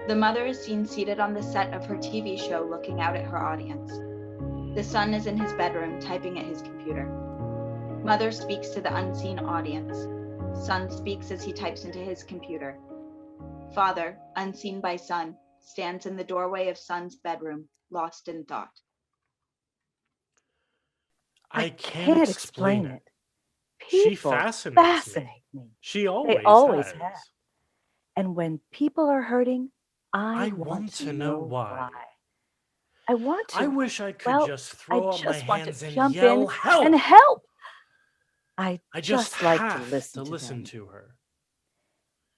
The mother is seen seated on the set of her TV show looking out at her audience. The son is in his bedroom typing at his computer. Mother speaks to the unseen audience. Son speaks as he types into his computer. Father, unseen by son, stands in the doorway of son's bedroom, lost in thought. I can't explain it. She People fascinates fascinate me. me. She They always always has. have. And when people are hurting, I I want to know why. I want I to. wish I could Well, just I throw up my just want to hands and jump yell in and help. help. I I just just like to have listen to to listen them. to her.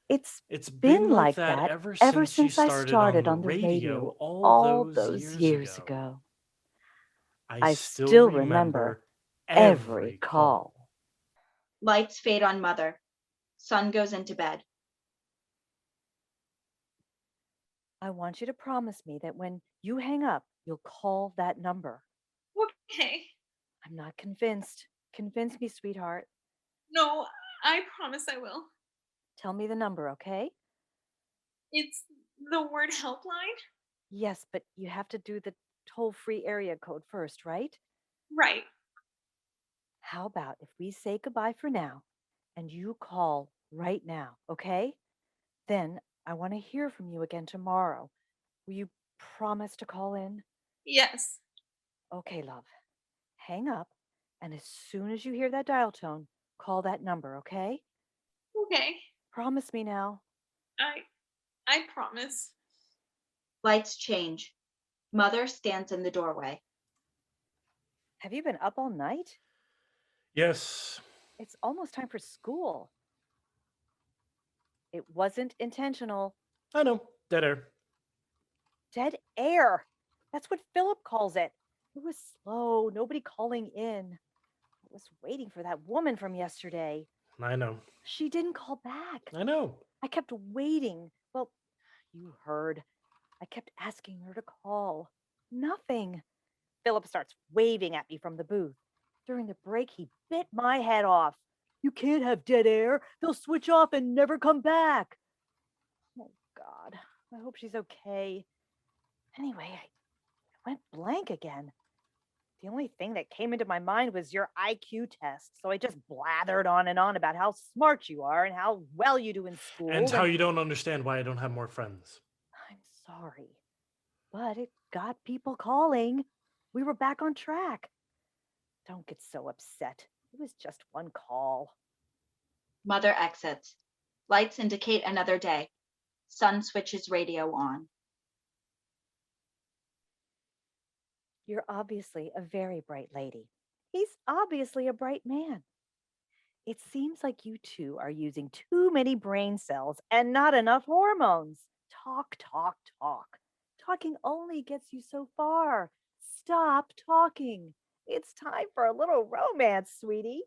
It's It's been been like like that that ever ever since she since I started on started the on the radio radio all all those those years years ago. ago. I I still still remember remember every every call. call. Lights fade on mother. Son goes into bed. I want you to promise me that when you hang up, you'll call that number. Okay. I'm not convinced. Convince me, sweetheart. No, I promise I will. Tell me the number, okay? It's the word helpline? Yes, but you have to do the toll free area code first, right? Right. How about if we say goodbye for now and you call right now, okay? Then I want to hear from you again tomorrow. Will you promise to call in? Yes. Okay, love. Hang up, and as soon as you hear that dial tone, call that number, okay? Okay. Promise me now. I promise. Lights change. Mother stands in the doorway. Have you been up all night? Yes, It's almost time for school. It wasn't intentional. I know. Dead air. Dead air. That's what Philip calls it. It was slow, nobody calling in. I was waiting for that woman from yesterday. I know. She didn't call back. I know. I kept waiting. Well, you heard. I kept asking her to call. Nothing. Philip starts waving at me from the booth. During the break, he bit my head off. You can't have dead air. They'll switch off and never come back. Oh, God. I hope she's okay. Anyway, I went blank again. The only thing that came into my mind was your IQ test. So I just blathered on and on about how smart you are and how well you do in school. And how you don't understand why I don't have more friends. I'm sorry, but it got people calling. We were back on track. Don't get so upset. It was just one call. Mother exits. Lights indicate another day. Son switches radio on. You're obviously a very bright lady. He's obviously a bright man. It seems like you two are using too many brain cells and not enough hormones. Talk, talk, talk. Talking only gets you so far. Stop talking. It's time for a little romance, sweetie.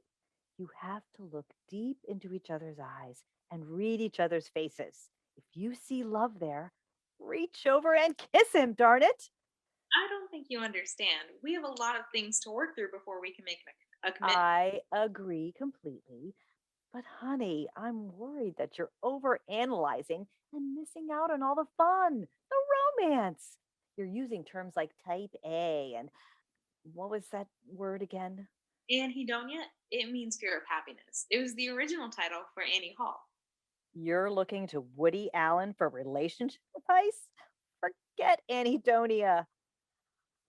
You have to look deep into each other's eyes and read each other's faces. If you see love there, reach over and kiss him, darn it. I don't think you understand. We have a lot of things to work through before we can make a commitment. I agree completely. But honey, I'm worried that you're over analyzing and missing out on all the fun, the romance. You're using terms like type A and what was that word again? Anhedonia, it means fear of happiness. It was the original title for Annie Hall. You're looking to Woody Allen for relationship advice? Forget anhedonia.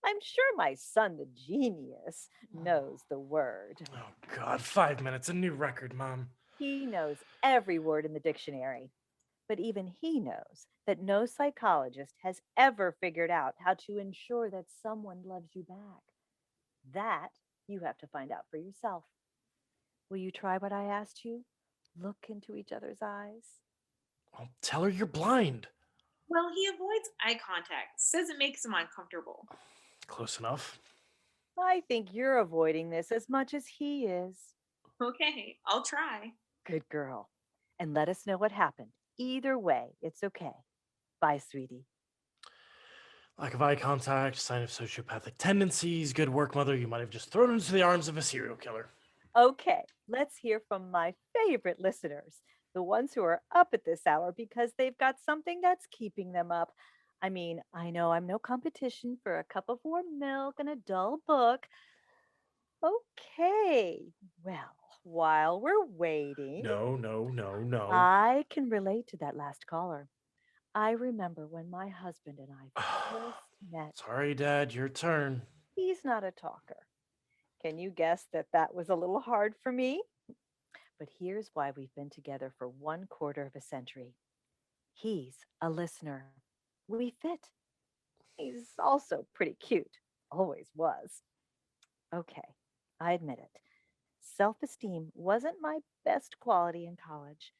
I'm sure my son, the genius, knows the word. Oh, God. 5 minutes. A new record, Mom. He knows every word in the dictionary. But even he knows that no psychologist has ever figured out how to ensure that someone loves you back. That you have to find out for yourself. Will you try what I asked you? Look into each other's eyes. Well, tell her you're blind. Well, he avoids eye contact, says it makes him uncomfortable. Close enough. I think you're avoiding this as much as he is. Okay, I'll try. Good girl. And let us know what happened. Either way, it's okay. Bye, sweetie. Lack of eye contact, sign of sociopathic tendencies. Good work, Mother. You might have just thrown into the arms of a serial killer. Okay, let's hear from my favorite listeners. The ones who are up at this hour because they've got something that's keeping them up. I mean, I know I'm no competition for a cup of warm milk and a dull book. Okay, well, while we're waiting, No. I can relate to that last caller. I remember when my husband and I first met. Sorry, Dad, your turn. He's not a talker. Can you guess that that was a little hard for me? But here's why we've been together for 1/4 of a century. He's a listener. We fit. He's also pretty cute. Always was. Okay, I admit it. Self esteem wasn't my best quality in college.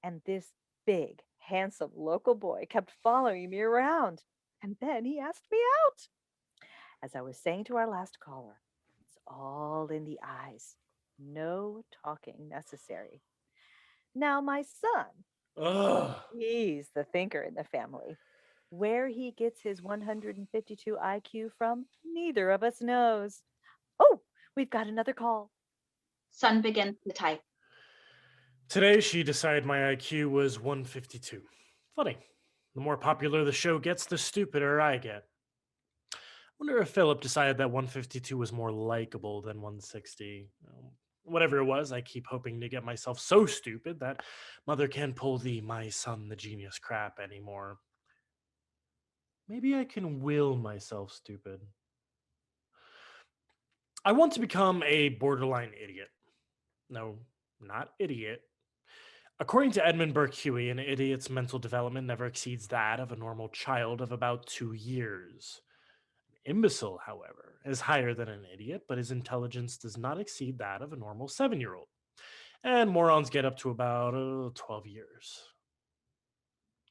And this big, handsome local boy kept following me around. And then he asked me out. As I was saying to our last caller, it's all in the eyes. No talking necessary. Now, my son, Ugh. he's the thinker in the family. Where he gets his 152 IQ from, neither of us knows. Oh, we've got another call. Son begins to type. Today, she decided my IQ was 152. Funny. The more popular the show gets, the stupider I get. Wonder if Philip decided that 152 was more likable than 160. Whatever it was, I keep hoping to get myself so stupid that Mother can't pull the my son the genius crap anymore. Maybe I can will myself stupid. I want to become a borderline idiot. No, not idiot. According to Edmund Burke Huey, an idiot's mental development never exceeds that of a normal child of about 2 years. An imbecile, however, is higher than an idiot, but his intelligence does not exceed that of a normal 7-year-old. And morons get up to about 12 years.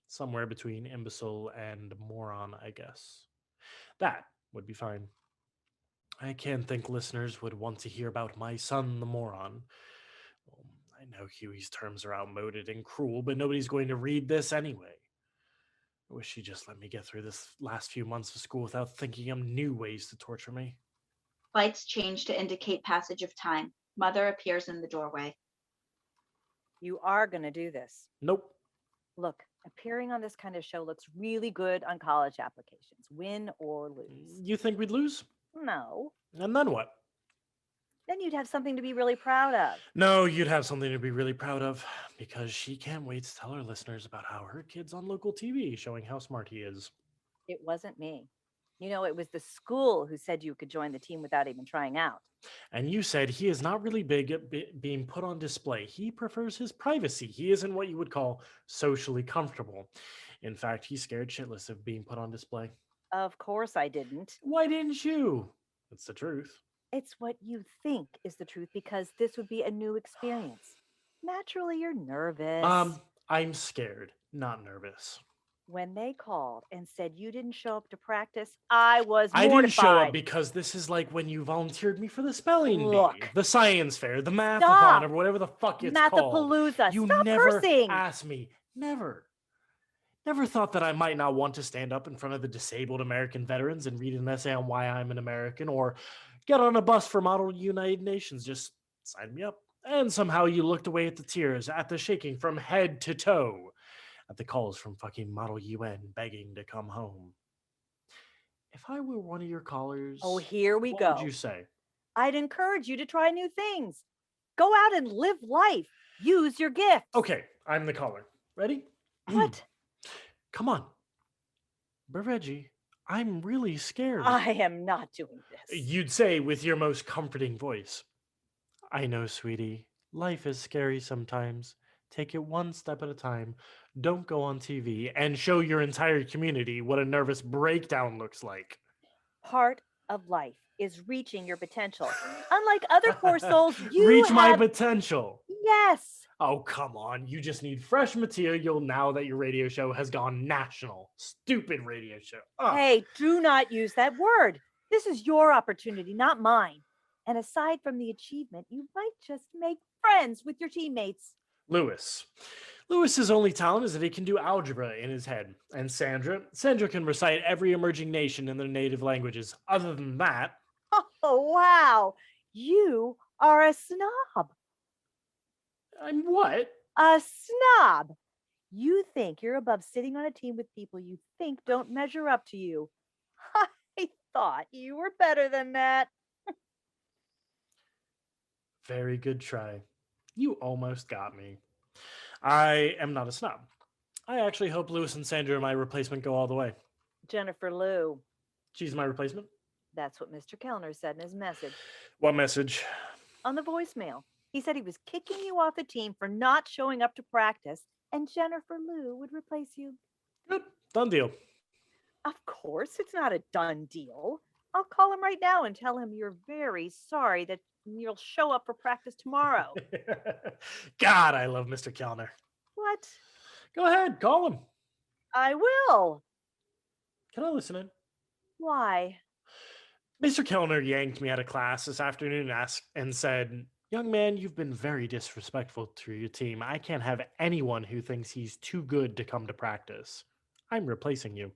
Somewhere between imbecile and moron, I guess. That would be fine. I can't think listeners would want to hear about my son, the moron. Well, I know Huey's terms are outmoded and cruel, but nobody's going to read this anyway. I wish she'd just let me get through this last few months of school without thinking of new ways to torture me. Lights change to indicate passage of time. Mother appears in the doorway. You are going to do this. Nope. Look, appearing on this kind of show looks really good on college applications, win or lose. You think we'd lose? No, And then what? then you'd have something to be really proud of. No, you'd have something to be really proud of because she can't wait to tell her listeners about how her kid's on local TV showing how smart he is. It wasn't me. You know, it was the school who said you could join the team without even trying out. And you said he is not really big at being put on display. He prefers his privacy. He isn't what you would call socially comfortable. In fact, he's scared shitless of being put on display. Of course I didn't. Why didn't you? It's the truth. It's what you think is the truth because this would be a new experience. Naturally, you're nervous. I'm scared, not nervous. When they called and said you didn't show up to practice, I was I mortified. didn't show up because this is like when you volunteered me for the spelling bee, Look. the science fair, the math Stop. or whatever the fuck it's called. Mathapalooza. You Stop never cursing. asked me. Never thought that I might not want to stand up in front of the disabled American veterans and read an essay on why I'm an American or get on a bus for Model United Nations. Just sign me up. And somehow you looked away at the tears, at the shaking from head to toe, at the calls from fucking Model UN begging to come home. If I were one of your callers, Oh, here we what go. would you say? I'd encourage you to try new things. Go out and live life. Use your gift. Okay, I'm the caller. Ready? What? Come on. But Reggie, I'm really scared. I am not doing this. You'd say with your most comforting voice. I know, sweetie. Life is scary sometimes. Take it one step at a time. Don't go on TV and show your entire community what a nervous breakdown looks like. Part of life is reaching your potential. Unlike other poor souls, you Reach my have... potential. Yes. Oh, come on. You just need fresh material now that your radio show has gone national. Stupid radio show. Ugh. Hey, do not use that word. This is your opportunity, not mine. And aside from the achievement, you might just make friends with your teammates. Lewis. Lewis's only talent is that he can do algebra in his head. And Sandra can recite every emerging nation in their native languages. Other than that, Oh, wow. You are a snob. I'm what? A snob. You think you're above sitting on a team with people you think don't measure up to you. I thought you were better than that. Very good try. You almost got me. I am not a snob. I actually hope Lewis and Sandra are my replacement go all the way. Jennifer Lou. She's my replacement? That's what Mr. Kellner said in his message. What message? On the voicemail, he said he was kicking you off the team for not showing up to practice, and Jennifer Lou would replace you. Good. Done deal. Of course, it's not a done deal. I'll call him right now and tell him you're very sorry that you'll show up for practice tomorrow. God, I love Mr. Kellner. What? Go ahead, call him. I will. Can I listen in? Why? Mr. Kellner yanked me out of class this afternoon and said, "Young man, you've been very disrespectful to your team. I can't have anyone who thinks he's too good to come to practice. I'm replacing you."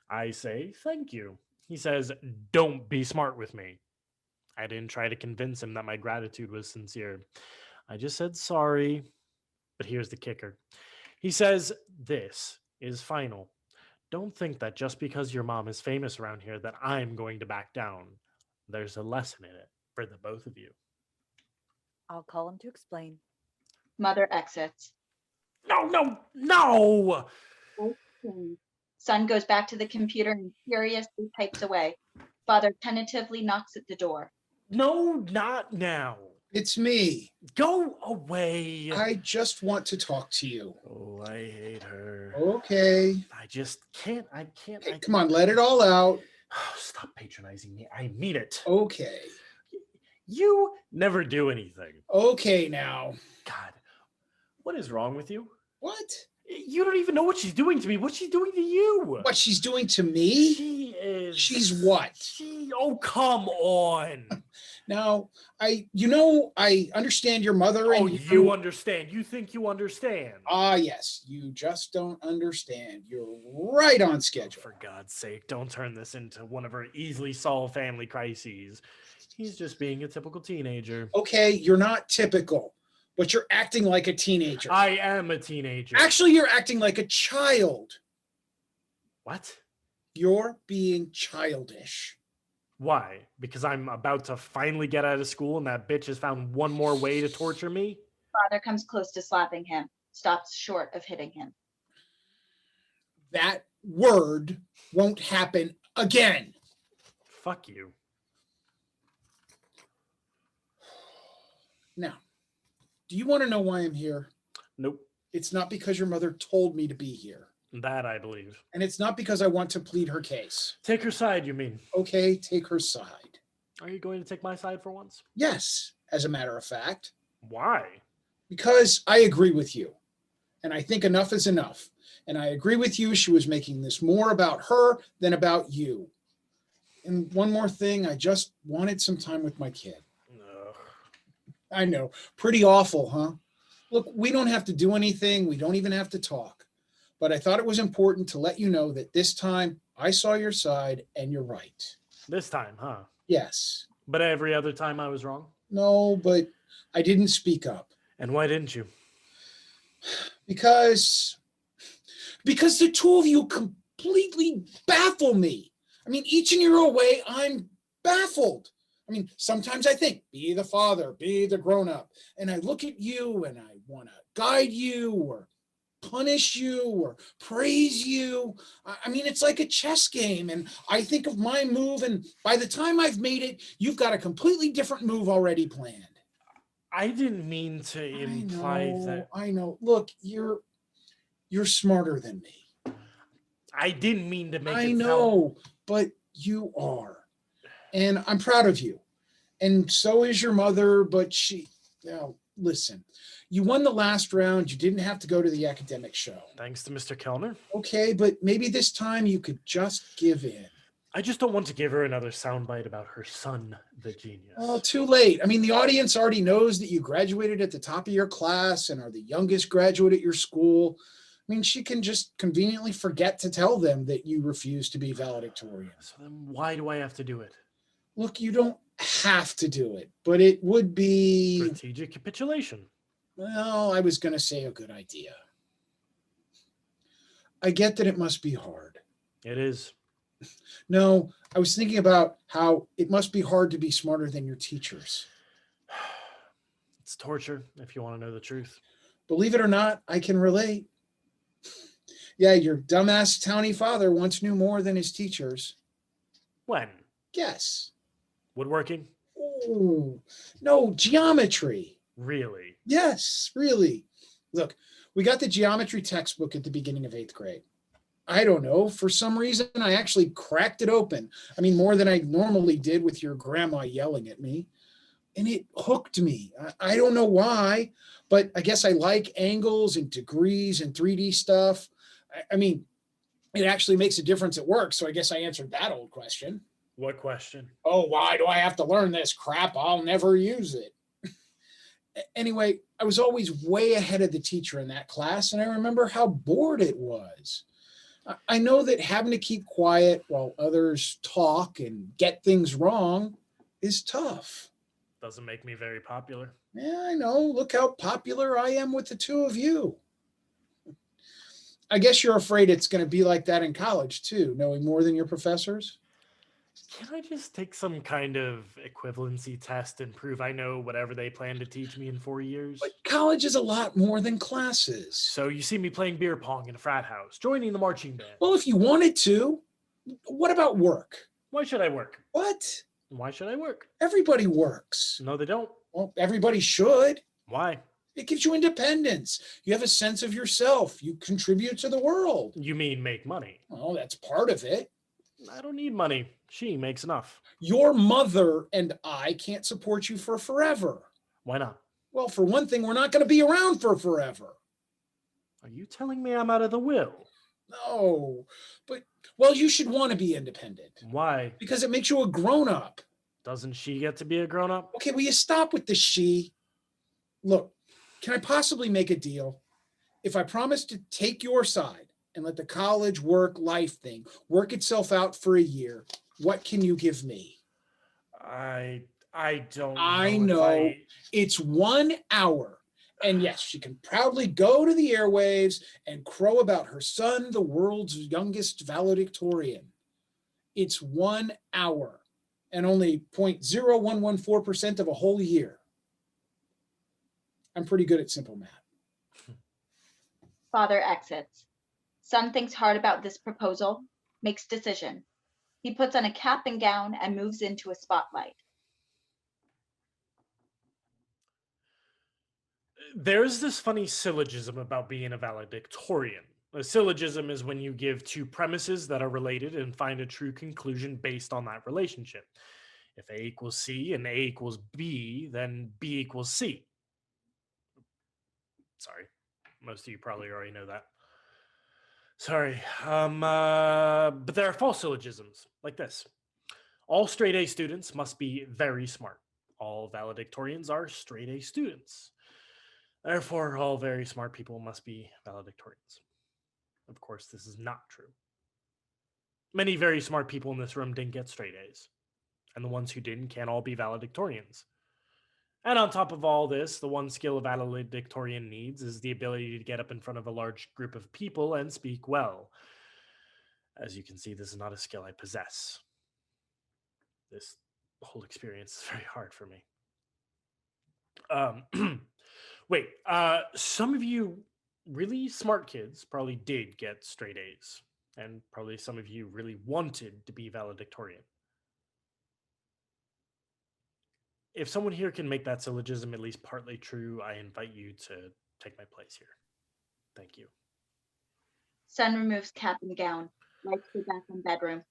I say, "Thank you." He says, "Don't be smart with me." I didn't try to convince him that my gratitude was sincere. I just said sorry. But here's the kicker. He says, "This is final. Don't think that just because your mom is famous around here that I'm going to back down. There's a lesson in it for the both of you." I'll call him to explain. Mother exits. No, no, no! Son goes back to the computer and furiously types away. Father tentatively knocks at the door. No, not now. It's me. Go away. I just want to talk to you. Oh, I hate her. Okay. I just can't. Hey, come on, let it all out. Stop patronizing me. I mean it. Okay. You never do anything. Okay now. God, what is wrong with you? What? You don't even know what she's doing to me. What's she doing to you? What she's doing to me? She is. She's what? Oh, come on. Now, I understand your mother and Oh, you understand. You think you understand. Yes, you just don't understand. You're right on schedule. For God's sake, don't turn this into one of her easily solved family crises. He's just being a typical teenager. Okay, you're not typical, but you're acting like a teenager. I am a teenager. Actually, you're acting like a child. What? You're being childish. Why? Because I'm about to finally get out of school and that bitch has found one more way to torture me? Father comes close to slapping him, stops short of hitting him. That word won't happen again. Fuck you. Now, do you want to know why I'm here? Nope. It's not because your mother told me to be here. That I believe. And it's not because I want to plead her case. Take her side, you mean? Okay, take her side. Are you going to take my side for once? Yes, as a matter of fact. Why? Because I agree with you. And I think enough is enough. And I agree with you. She was making this more about her than about you. And one more thing, I just wanted some time with my kid. Ugh. I know. Pretty awful, huh? Look, we don't have to do anything. We don't even have to talk. But I thought it was important to let you know that this time I saw your side and you're right. This time, huh? Yes. But every other time I was wrong? No, but I didn't speak up. And why didn't you? Because the two of you completely baffle me. I mean, each in your own way, I'm baffled. I mean, sometimes I think, be the father, be the grown-up. And I look at you and I want to guide you or punish you or praise you. I mean, it's like a chess game. And I think of my move, and by the time I've made it, you've got a completely different move already planned. I didn't mean to imply that. I know. Look, you're smarter than me. I didn't mean to make it I sound. know, but you are. And I'm proud of you. And so is your mother, but listen, you won the last round. You didn't have to go to the academic show. Thanks to Mr. Kellner. Okay, but maybe this time you could just give in. I just don't want to give her another soundbite about her son, the genius. Oh, too late. I mean, the audience already knows that you graduated at the top of your class and are the youngest graduate at your school. I mean, she can just conveniently forget to tell them that you refuse to be valedictorian. So then why do I have to do it? Look, you don't have to do it, but it would be... Strategic capitulation. Well, I was going to say a good idea. I get that it must be hard. It is. No, I was thinking about how it must be hard to be smarter than your teachers. It's torture, if you want to know the truth. Believe it or not, I can relate. Yeah, your dumbass towny father once knew more than his teachers. When? Guess. Woodworking? Oh, no, geometry. Really? Yes, really. Look, we got the geometry textbook at the beginning of 8th grade. I don't know. For some reason, I actually cracked it open. I mean, more than I normally did with your grandma yelling at me. And it hooked me. I don't know why, but I guess I like angles and degrees and 3D stuff. I mean, it actually makes a difference at work. So I guess I answered that old question. What question? Oh, why do I have to learn this crap? I'll never use it. Anyway, I was always way ahead of the teacher in that class, and I remember how bored it was. I know that having to keep quiet while others talk and get things wrong is tough. Doesn't make me very popular. Yeah, I know. Look how popular I am with the two of you. I guess you're afraid it's going to be like that in college, too, knowing more than your professors? Can I just take some kind of equivalency test and prove I know whatever they plan to teach me in 4 years? But college is a lot more than classes. So you see me playing beer pong in a frat house, joining the marching band. Well, if you wanted to, what about work? Why should I work? What? Why should I work? Everybody works. No, they don't. Well, everybody should. Why? It gives you independence. You have a sense of yourself. You contribute to the world. You mean make money? Well, that's part of it. I don't need money. She makes enough. Your mother and I can't support you for forever. Why not? Well, for one thing, we're not going to be around for forever. Are you telling me I'm out of the will? No, but, well, you should want to be independent Why? because it makes you a grown-up. Doesn't she get to be a grown-up? Okay, will you stop with the she? Look, can I possibly make a deal? If I promise to take your side and let the college work life thing work itself out for a year, what can you give me? I don't I know. know. It's 1 hour. And yes, she can proudly go to the airwaves and crow about her son, the world's youngest valedictorian. It's 1 hour and only 0.0114% of a whole year. I'm pretty good at simple math. Father exits. Son thinks hard about this proposal, makes decision. He puts on a cap and gown and moves into a spotlight. There's this funny syllogism about being a valedictorian. A syllogism is when you give two premises that are related and find a true conclusion based on that relationship. If A equals C and A equals B, then B equals C. Sorry, most of you probably already know that. Sorry, but there are false syllogisms like this. All straight A students must be very smart. All valedictorians are straight A students. Therefore, all very smart people must be valedictorians. Of course, this is not true. Many very smart people in this room didn't get straight A's, and the ones who didn't can't all be valedictorians. And on top of all this, the one skill a valedictorian needs is the ability to get up in front of a large group of people and speak well. As you can see, this is not a skill I possess. This whole experience is very hard for me. Wait, some of you really smart kids probably did get straight A's, and probably some of you really wanted to be valedictorian. If someone here can make that syllogism at least partly true, I invite you to take my place here. Thank you. Son removes cap and gown, lights the bathroom bedroom.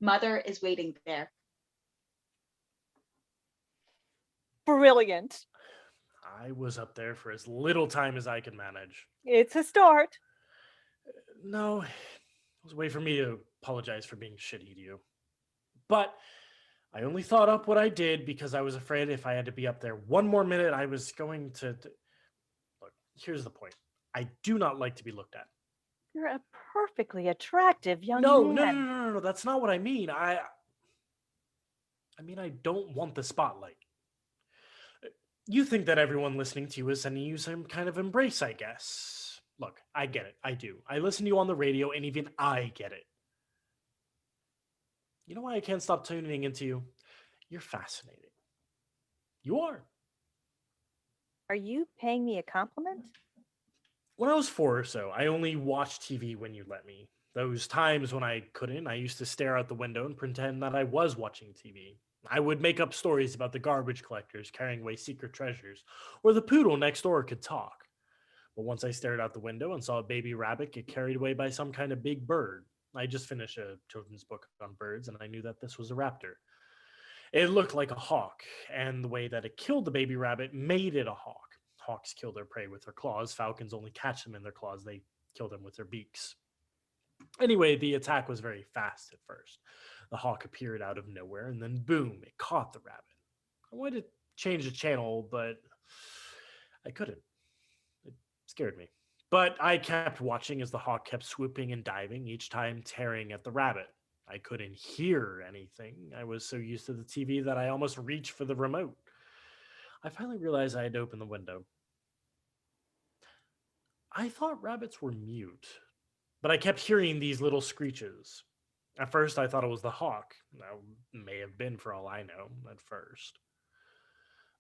Mother is waiting there. Brilliant. I was up there for as little time as I could manage. It's a start. No, it was a way for me to apologize for being shitty to you. But I only thought up what I did because I was afraid if I had to be up there one more minute, I was going to... Look, here's the point. I do not like to be looked at. You're a perfectly attractive young No, man. no. That's not what I mean. I mean, I don't want the spotlight. You think that everyone listening to you is sending you some kind of embrace, I guess. Look, I get it. I do. I listen to you on the radio, and even I get it. You know why I can't stop tuning into you? You're fascinating. You are. Are you paying me a compliment? When I was 4 or so, I only watched TV when you let me. Those times when I couldn't, I used to stare out the window and pretend that I was watching TV. I would make up stories about the garbage collectors carrying away secret treasures, or the poodle next door could talk. But once I stared out the window and saw a baby rabbit get carried away by some kind of big bird, I just finished a children's book on birds and I knew that this was a raptor. It looked like a hawk, and the way that it killed the baby rabbit made it a hawk. Hawks kill their prey with their claws, falcons only catch them in their claws, they kill them with their beaks. Anyway, the attack was very fast at first. The hawk appeared out of nowhere, and then boom, it caught the rabbit. I wanted to change the channel, but I couldn't. It scared me. But I kept watching as the hawk kept swooping and diving, each time tearing at the rabbit. I couldn't hear anything. I was so used to the TV that I almost reached for the remote. I finally realized I had to open the window. I thought rabbits were mute, but I kept hearing these little screeches. At first, I thought it was the hawk. Now, may have been for all I know at first.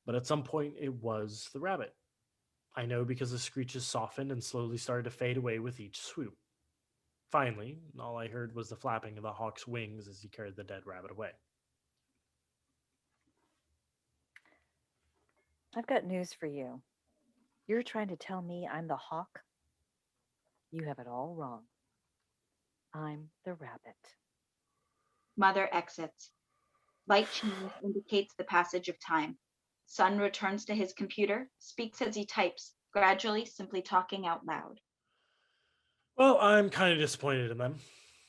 But at some point, it was the rabbit. I know because the screeches softened and slowly started to fade away with each swoop. Finally, all I heard was the flapping of the hawk's wings as he carried the dead rabbit away. I've got news for you. You're trying to tell me I'm the hawk? You have it all wrong. I'm the rabbit. Mother exits. Light change indicates the passage of time. Son returns to his computer, speaks as he types, gradually simply talking out loud. Well, I'm kind of disappointed in them.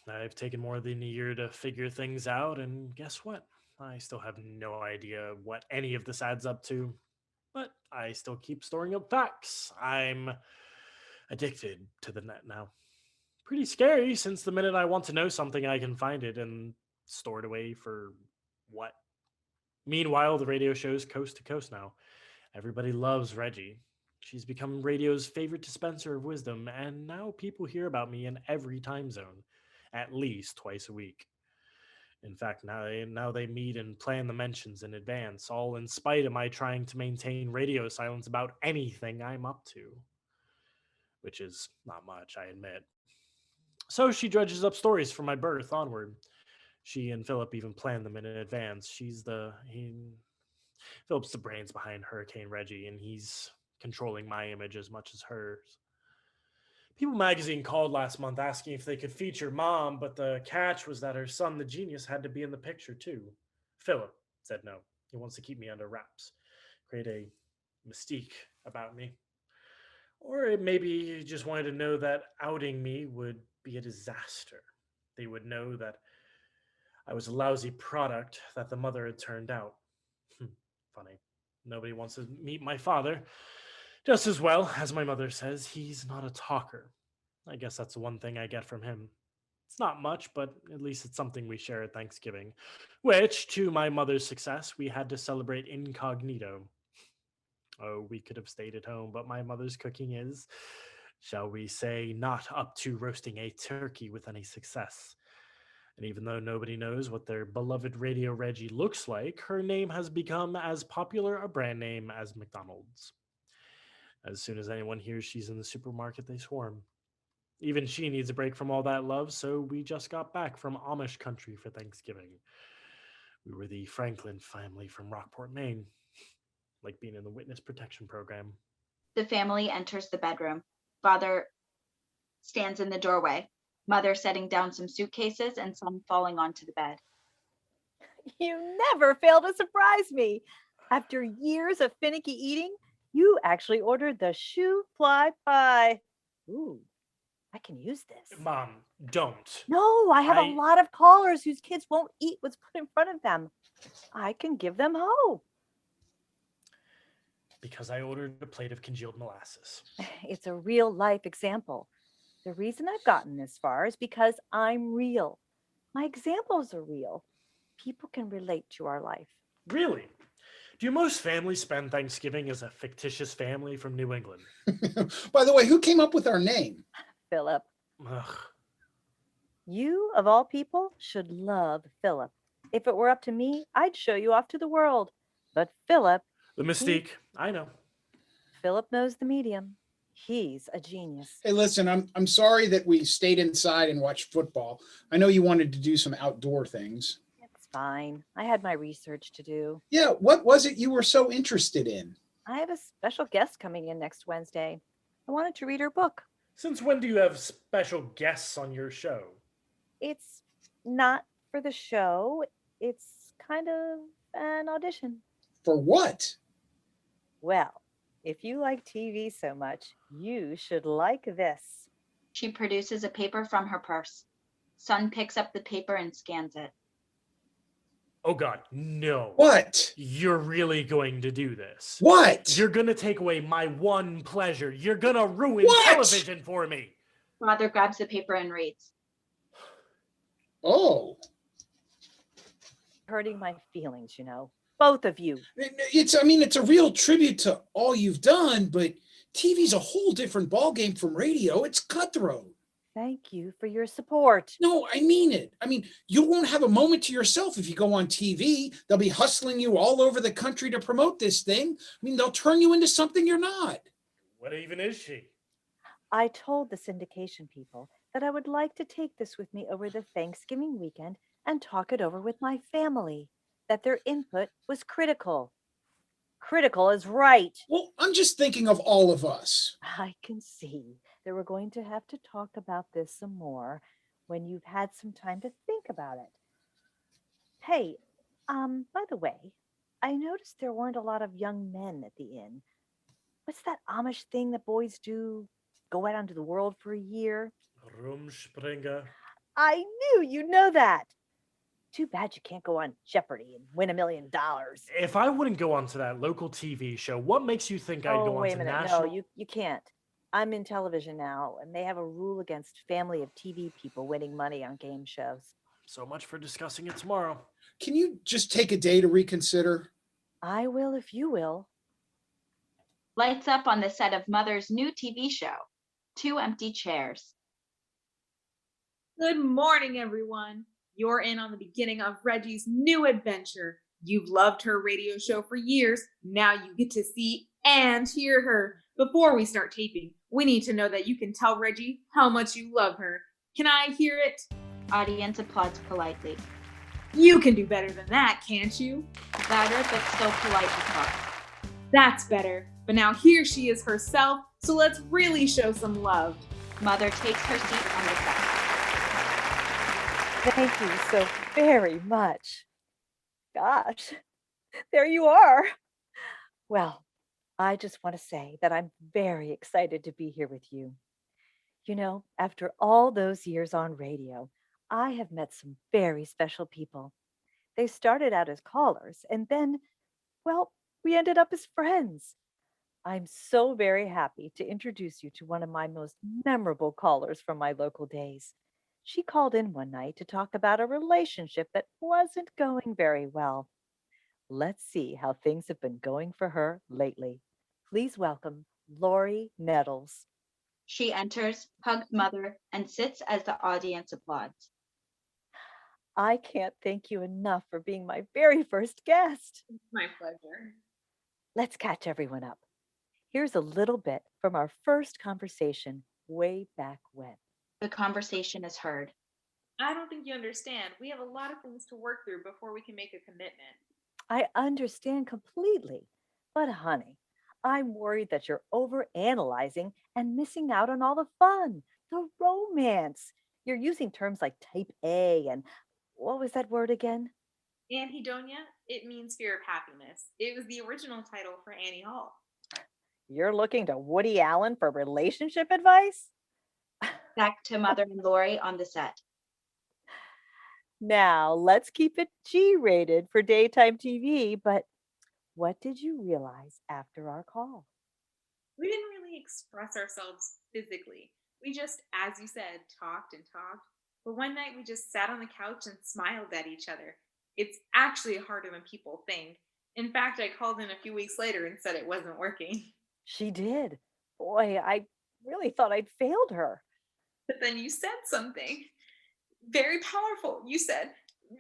I've taken more than a year to figure things out, and guess what? I still have no idea what any of this adds up to, but I still keep storing up facts. I'm addicted to the net now. Pretty scary, since the minute I want to know something, I can find it and store it away for what? Meanwhile, the radio show's coast to coast now. Everybody loves Reggie. She's become radio's favorite dispenser of wisdom, and now people hear about me in every time zone, at least twice a week. In fact, now they meet and plan the mentions in advance, all in spite of my trying to maintain radio silence about anything I'm up to. Which is not much, I admit. So she dredges up stories from my birth onward. She and Philip even planned them in advance. Philip's the brains behind Hurricane Reggie, and he's controlling my image as much as hers. People magazine called last month asking if they could feature Mom, but the catch was that her son, the genius, had to be in the picture too. Philip said no. He wants to keep me under wraps, create a mystique about me. Or maybe he just wanted to know that outing me would be a disaster. They would know that I was a lousy product that the mother had turned out. Funny. Nobody wants to meet my father. Just as well, as my mother says, he's not a talker. I guess that's the one thing I get from him. It's not much, but at least it's something we share at Thanksgiving, which, to my mother's success, we had to celebrate incognito. Oh, we could have stayed at home, but my mother's cooking is, shall we say, not up to roasting a turkey with any success. And even though nobody knows what their beloved Radio Reggie looks like, her name has become as popular a brand name as McDonald's. As soon as anyone hears she's in the supermarket, they swarm. Even she needs a break from all that love, so we just got back from Amish country for Thanksgiving. We were the Franklin family from Rockport, Maine. Like being in the witness protection program. The family enters the bedroom. Father stands in the doorway, Mother setting down some suitcases, and Son falling onto the bed. You never fail to surprise me. After years of finicky eating, you actually ordered the shoe fly pie. Ooh, I can use this. Mom, don't. No, I have a lot of callers whose kids won't eat what's put in front of them. I can give them hope. Because I ordered a plate of congealed molasses. It's a real life example. The reason I've gotten this far is because I'm real. My examples are real. People can relate to our life. Really? Do most families spend Thanksgiving as a fictitious family from New England? By the way, who came up with our name? Philip, Ugh. you of all people should love Philip. If it were up to me, I'd show you off to the world. But The mystique. I know. Philip knows the medium. He's a genius. Hey, listen, I'm sorry that we stayed inside and watched football. I know you wanted to do some outdoor things. It's fine. I had my research to do. Yeah, what was it you were so interested in? I have a special guest coming in next Wednesday. I wanted to read her book. Since when do you have special guests on your show? It's not for the show, it's kind of an audition. For what? Well, if you like TV so much, you should like this. She produces a paper from her purse. Son picks up the paper and scans it. Oh God, no. What? You're really going to do this? What? You're gonna take away my one pleasure. You're gonna ruin What? television for me. Father grabs the paper and reads. Oh, Hurting my feelings, you know. Both of you. it's a real tribute to all you've done, but TV's a whole different ballgame from radio. It's cutthroat. Thank you for your support. No, I mean it. You won't have a moment to yourself if you go on TV. They'll be hustling you all over the country to promote this thing. They'll turn you into something you're not. What even is she? I told the syndication people that I would like to take this with me over the Thanksgiving weekend and talk it over with my family, that their input was critical. Critical is right. Well, I'm just thinking of all of us. I can see that we're going to have to talk about this some more when you've had some time to think about it. Hey, by the way, I noticed there weren't a lot of young men at the inn. What's that Amish thing that boys do? Go out into the world for a year? Rumspringa. I knew you know that. Too bad you can't go on Jeopardy and win $1 million. If I wouldn't go onto that local TV show, what makes you think I'd go Wait a onto minute. national? No, you can't. I'm in television now, and they have a rule against family of TV people winning money on game shows. So much for discussing it tomorrow. Can you just take a day to reconsider? I will if you will. Lights up on the set of Mother's new TV show. 2 empty chairs. Good morning, everyone. You're in on the beginning of Reggie's new adventure. You've loved her radio show for years. Now you get to see and hear her. Before we start taping, we need to know that you can tell Reggie how much you love her. Can I hear it? Audience applauds politely. You can do better than that, can't you? Louder but still polite applause. That's better. But now here she is herself, so let's really show some love. Mother takes her seat on the set. Thank you so very much. Gosh, there you are. Well, I just want to say that I'm very excited to be here with you. You know, after all those years on radio, I have met some very special people. They started out as callers, and then, well, we ended up as friends. I'm so very happy to introduce you to one of my most memorable callers from my local days. She called in one night to talk about a relationship that wasn't going very well. Let's see how things have been going for her lately. Please welcome Lori Nettles. She enters, hugs Mother, and sits as the audience applauds. I can't thank you enough for being my very first guest. My pleasure. Let's catch everyone up. Here's a little bit from our first conversation way back when. The conversation is heard. I don't think you understand. We have a lot of things to work through before we can make a commitment. I understand completely, but honey, I'm worried that you're overanalyzing and missing out on all the fun, the romance. You're using terms like type A and what was that word again? Anhedonia, it means fear of happiness. It was the original title for Annie Hall. You're looking to Woody Allen for relationship advice? Back to Mother and Lori on the set. Now, let's keep it G-rated for daytime TV, but what did you realize after our call? We didn't really express ourselves physically. We just, as you said, talked and talked. But one night we just sat on the couch and smiled at each other. It's actually harder than people think. In fact, I called in a few weeks later and said it wasn't working. She did. Boy, I really thought I'd failed her. But then you said something very powerful. You said,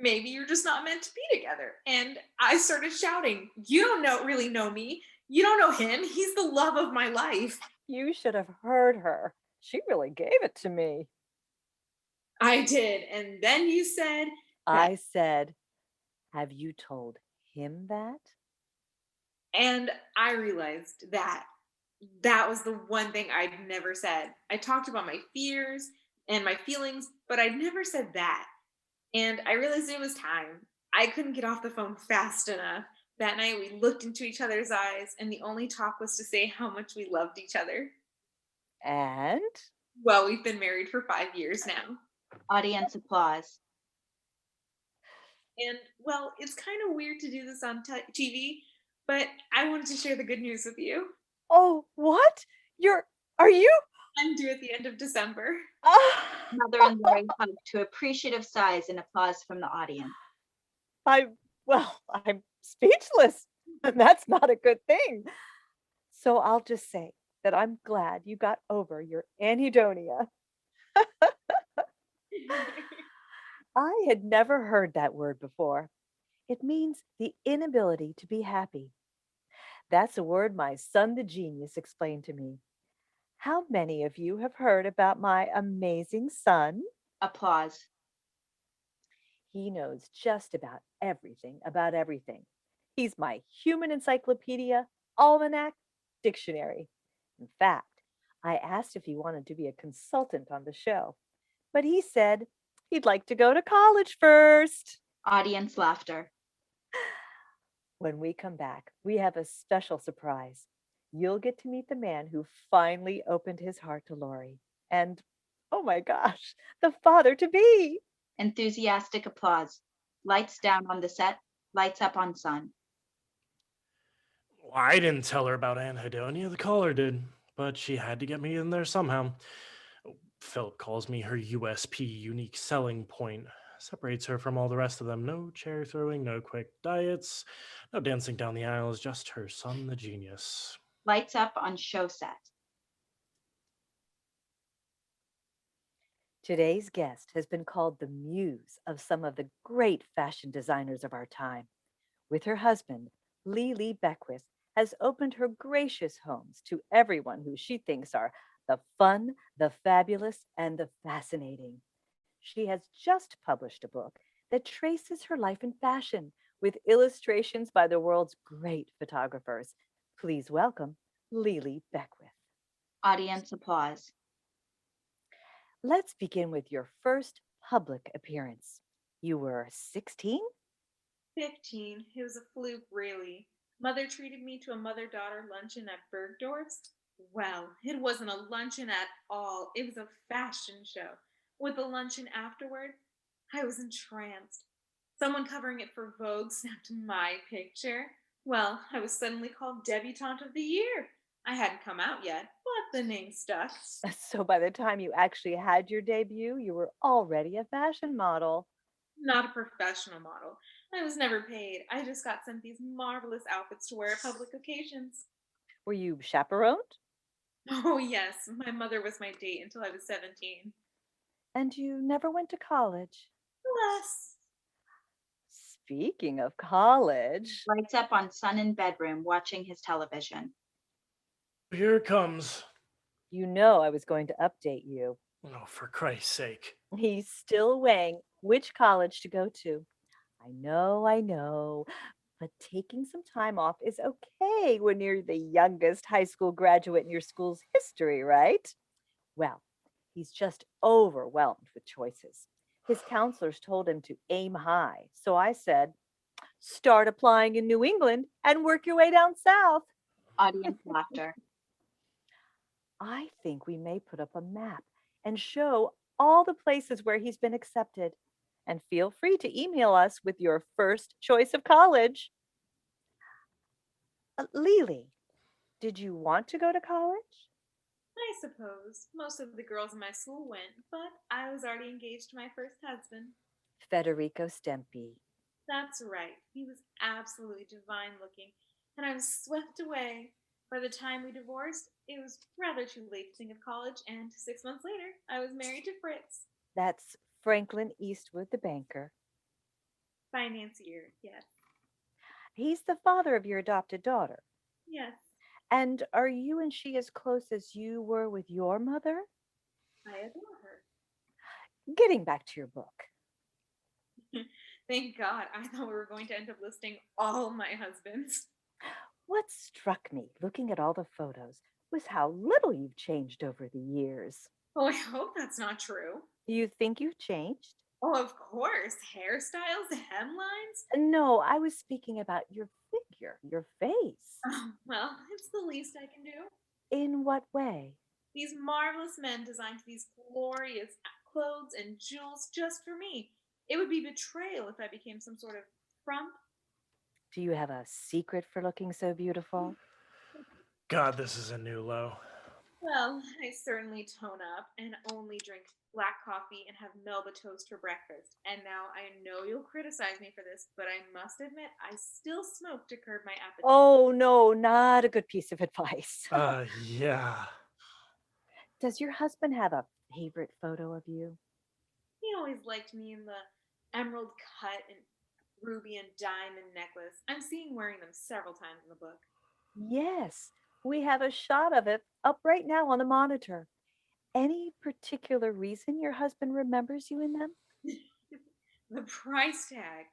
maybe you're just not meant to be together. And I started shouting, you don't really know me. You don't know him. He's the love of my life. You should have heard her. She really gave it to me. I did. And then you said, I said, have you told him that? and I realized that was the one thing I'd never said. I talked about my fears and my feelings, but I'd never said that. And I realized it was time. I couldn't get off the phone fast enough. That night, we looked into each other's eyes, and the only talk was to say how much we loved each other. And? Well, we've been married for 5 years now. Audience applause. And, well, it's kind of weird to do this on TV, but I wanted to share the good news with you. Oh, what? Are you? I'm due at the end of December. Mother and Lori hug to appreciative sighs and applause from the audience. I'm speechless, and that's not a good thing. So I'll just say that I'm glad you got over your anhedonia. I had never heard that word before. It means the inability to be happy. That's a word my son, the genius, explained to me. How many of you have heard about my amazing son? Applause. He knows just about everything. He's my human encyclopedia, almanac, dictionary. In fact, I asked if he wanted to be a consultant on the show, but he said he'd like to go to college first. Audience laughter. When we come back, we have a special surprise. You'll get to meet the man who finally opened his heart to Lori. And, oh my gosh, the father-to-be. Enthusiastic applause. Lights down on the set, lights up on Son. Well, I didn't tell her about anhedonia, the caller did, but she had to get me in there somehow. Philip calls me her USP, unique selling point. Separates her from all the rest of them. No chair throwing, no quick diets, no dancing down the aisles, just her son, the genius. Lights up on show set. Today's guest has been called the muse of some of the great fashion designers of our time. With her husband, Lily Beckwith has opened her gracious homes to everyone who she thinks are the fun, the fabulous, and the fascinating. She has just published a book that traces her life in fashion with illustrations by the world's great photographers. Please welcome Lily Beckwith. Audience applause. Let's begin with your first public appearance. You were 16? 15. It was a fluke, really. Mother treated me to a mother-daughter luncheon at Bergdorf's. Well, it wasn't a luncheon at all. It was a fashion show. With the luncheon afterward, I was entranced. Someone covering it for Vogue snapped my picture. Well, I was suddenly called Debutante of the Year. I hadn't come out yet, but the name stuck. So by the time you actually had your debut, you were already a fashion model. Not a professional model. I was never paid. I just got sent these marvelous outfits to wear at public occasions. Were you chaperoned? Oh, yes. My mother was my date until I was 17. And you never went to college? Alas. Speaking of college. Lights up on Son in bedroom watching his television. Here it comes. You know I was going to update you. Oh, for Christ's sake. He's still weighing which college to go to. I know. But taking some time off is okay when you're the youngest high school graduate in your school's history, right? Well, he's just overwhelmed with choices. His counselors told him to aim high. So I said, start applying in New England and work your way down south. Audience laughter. I think we may put up a map and show all the places where he's been accepted. And feel free to email us with your first choice of college. Lily, did you want to go to college? I suppose. Most of the girls in my school went, but I was already engaged to my first husband. Federico Stempi. That's right. He was absolutely divine looking, and I was swept away. By the time we divorced, it was rather too late to think of college, and 6 months later, I was married to Fritz. That's Franklin Eastwood, the banker. Financier, yes. He's the father of your adopted daughter. Yes, And are you and she as close as you were with your mother? I adore her. Getting back to your book. Thank God. I thought we were going to end up listing all my husbands. What struck me looking at all the photos was how little you've changed over the years. Oh, I hope that's not true. You think you've changed? Oh, of course. Hairstyles, hemlines. No, I was speaking about your figure, your face. Oh, well, it's the least I can do. In what way? These marvelous men designed these glorious clothes and jewels just for me. It would be betrayal if I became some sort of frump. Do you have a secret for looking so beautiful? God, this is a new low. Well, I certainly tone up and only drink black coffee and have Melba toast for breakfast. And now I know you'll criticize me for this, but I must admit I still smoke to curb my appetite. Oh, no, not a good piece of advice. Yeah. Does your husband have a favorite photo of you? He always liked me in the emerald cut and ruby and diamond necklace. I'm seeing wearing them several times in the book. Yes, we have a shot of it up right now on the monitor. Any particular reason your husband remembers you in them? The price tag.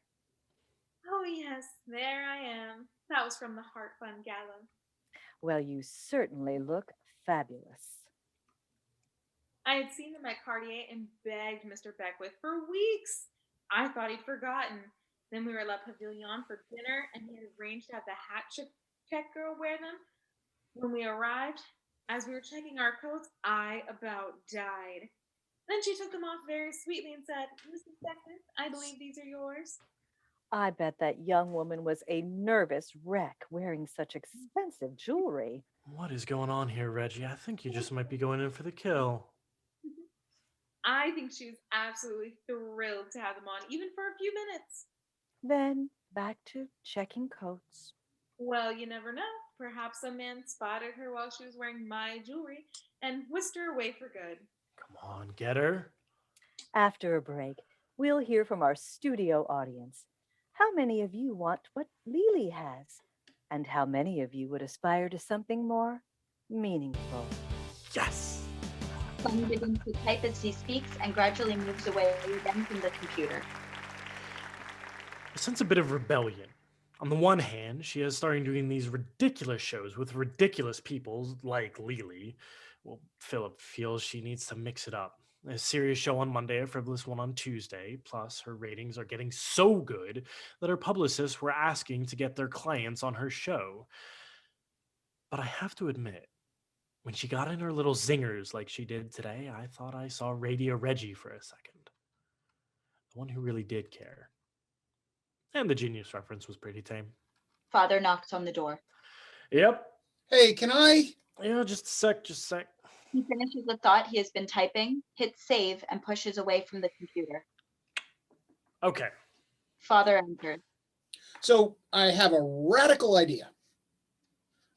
Oh, yes, there I am. That was from the Heart Fund Gala. Well, you certainly look fabulous. I had seen them at Cartier and begged Mr. Beckwith for weeks. I thought he'd forgotten. Then we were at La Pavilion for dinner, and he had arranged to have the hat check girl wear them. When we arrived, as we were checking our coats, I about died. Then she took them off very sweetly and said, Mrs. Beckwith, I believe these are yours. I bet that young woman was a nervous wreck wearing such expensive jewelry. What is going on here, Reggie? I think you just might be going in for the kill. I think she was absolutely thrilled to have them on, even for a few minutes. Then back to checking coats. Well, you never know. Perhaps a man spotted her while she was wearing my jewelry and whisked her away for good. Come on, get her. After a break, we'll hear from our studio audience. How many of you want what Lily has? And how many of you would aspire to something more meaningful? Yes. Son begins to type as he speaks and gradually moves away again from the computer. I sense a bit of rebellion. On the one hand, she is starting doing these ridiculous shows with ridiculous people like Lily. Well, Philip feels she needs to mix it up. A serious show on Monday, a frivolous one on Tuesday. Plus, her ratings are getting so good that her publicists were asking to get their clients on her show. But I have to admit, when she got in her little zingers like she did today, I thought I saw Radio Reggie for a second. The one who really did care. And the Genius reference was pretty tame. Father knocks on the door. Yep. Hey, can I? Yeah, just a sec. He finishes the thought he has been typing, hits save, and pushes away from the computer. Okay. Father enters. So I have a radical idea.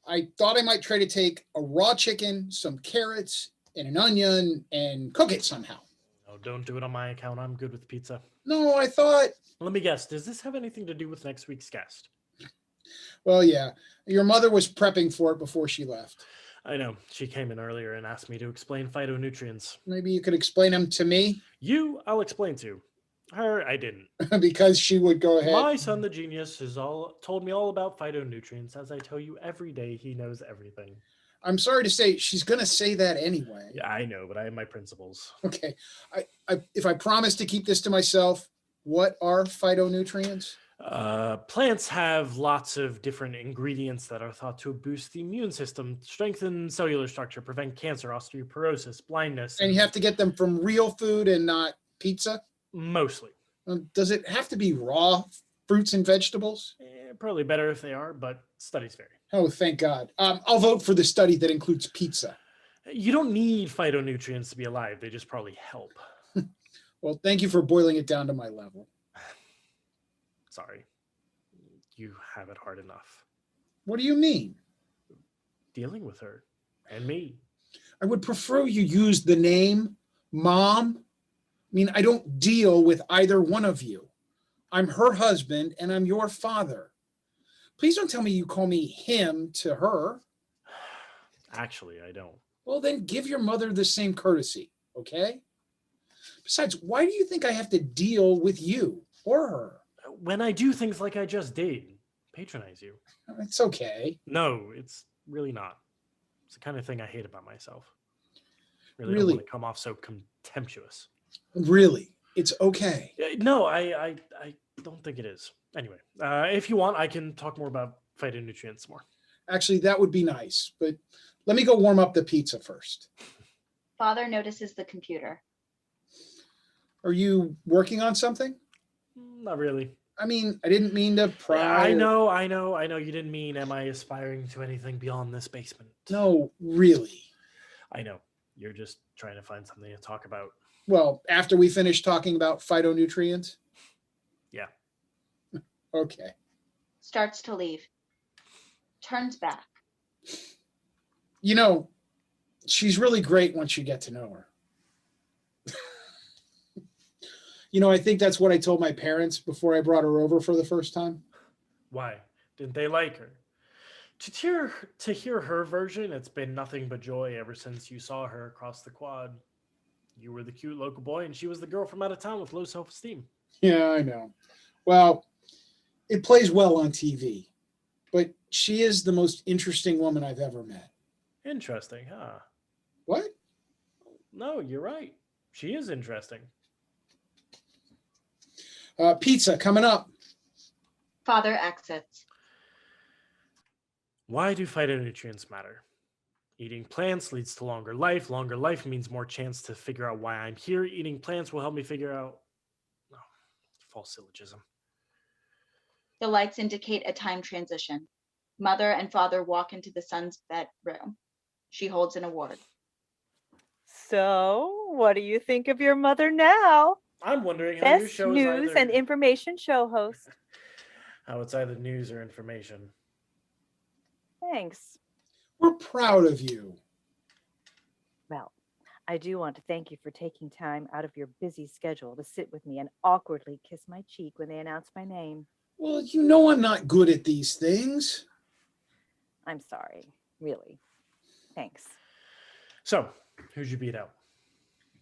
I thought I might try to take a raw chicken, some carrots, and an onion and cook it somehow. No, don't do it on my account. I'm good with pizza. No, I thought, Let me guess. Does this have anything to do with next week's guest? well, yeah, your mother was prepping for it before she left. I know. She came in earlier and asked me to explain phytonutrients. Maybe you could explain them to me You, I'll explain to. Her, I didn't. because she would go ahead. My son, the genius, has told me all about phytonutrients. As I tell you every day, he knows everything. I'm sorry to say, she's going to say that anyway. Yeah, I know, but I have my principles. Okay. If I promise to keep this to myself, what are phytonutrients? Plants have lots of different ingredients that are thought to boost the immune system, strengthen cellular structure, prevent cancer, osteoporosis, blindness. And you have to get them from real food and not pizza? Mostly. Does it have to be raw fruits and vegetables? Probably better if they are, but studies vary. Oh, thank God. I'll vote for the study that includes pizza. You don't need phytonutrients to be alive. They just probably help. Well, thank you for boiling it down to my level. Sorry. You have it hard enough. What do you mean? Dealing with her and me. I would prefer you use the name Mom. I mean, I don't deal with either one of you. I'm her husband and I'm your father. Please don't tell me you call me him to her. Actually, I don't. Well, then give your mother the same courtesy, okay? Besides, why do you think I have to deal with you or her? When I do things like I just did, patronize you. It's okay. No, it's really not. It's the kind of thing I hate about myself. Don't Really? want to come off so contemptuous. Really, it's okay. No, I don't think it is. Anyway, if you want, I can talk more about phytonutrients more. Actually, that would be nice, but let me go warm up the pizza first. Father notices the computer. Are you working on something? Not really. I mean, I didn't mean to pry. I know. You didn't mean, am I aspiring to anything beyond this basement? No, really. I know. You're just trying to find something to talk about. Well, after we finish talking about phytonutrients? Yeah. Okay. Starts to leave. Turns back. You know, she's really great once you get to know her. You know, I think that's what I told my parents before I brought her over for the first time. Why? Didn't they like her? To hear her version, it's been nothing but joy ever since you saw her across the quad. You were the cute local boy, and she was the girl from out of town with low self-esteem. Yeah, I know. Well, it plays well on TV, but she is the most interesting woman I've ever met. Interesting, huh? What? No, you're right. She is interesting. Pizza coming up. Father exits. Why do phytonutrients matter? Eating plants leads to longer life. Longer life means more chance to figure out why I'm here. Eating plants will help me figure out... Oh, false syllogism. The lights indicate a time transition. Mother and father walk into the son's bedroom. She holds an award. So, what do you think of your mother now? I'm wondering how your Best show is news either... and information show host. How it's either news or information. Thanks. We're proud of you. Well, I do want to thank you for taking time out of your busy schedule to sit with me and awkwardly kiss my cheek when they announced my name. Well, you know I'm not good at these things. I'm sorry, really. Thanks. So, who'd you beat out?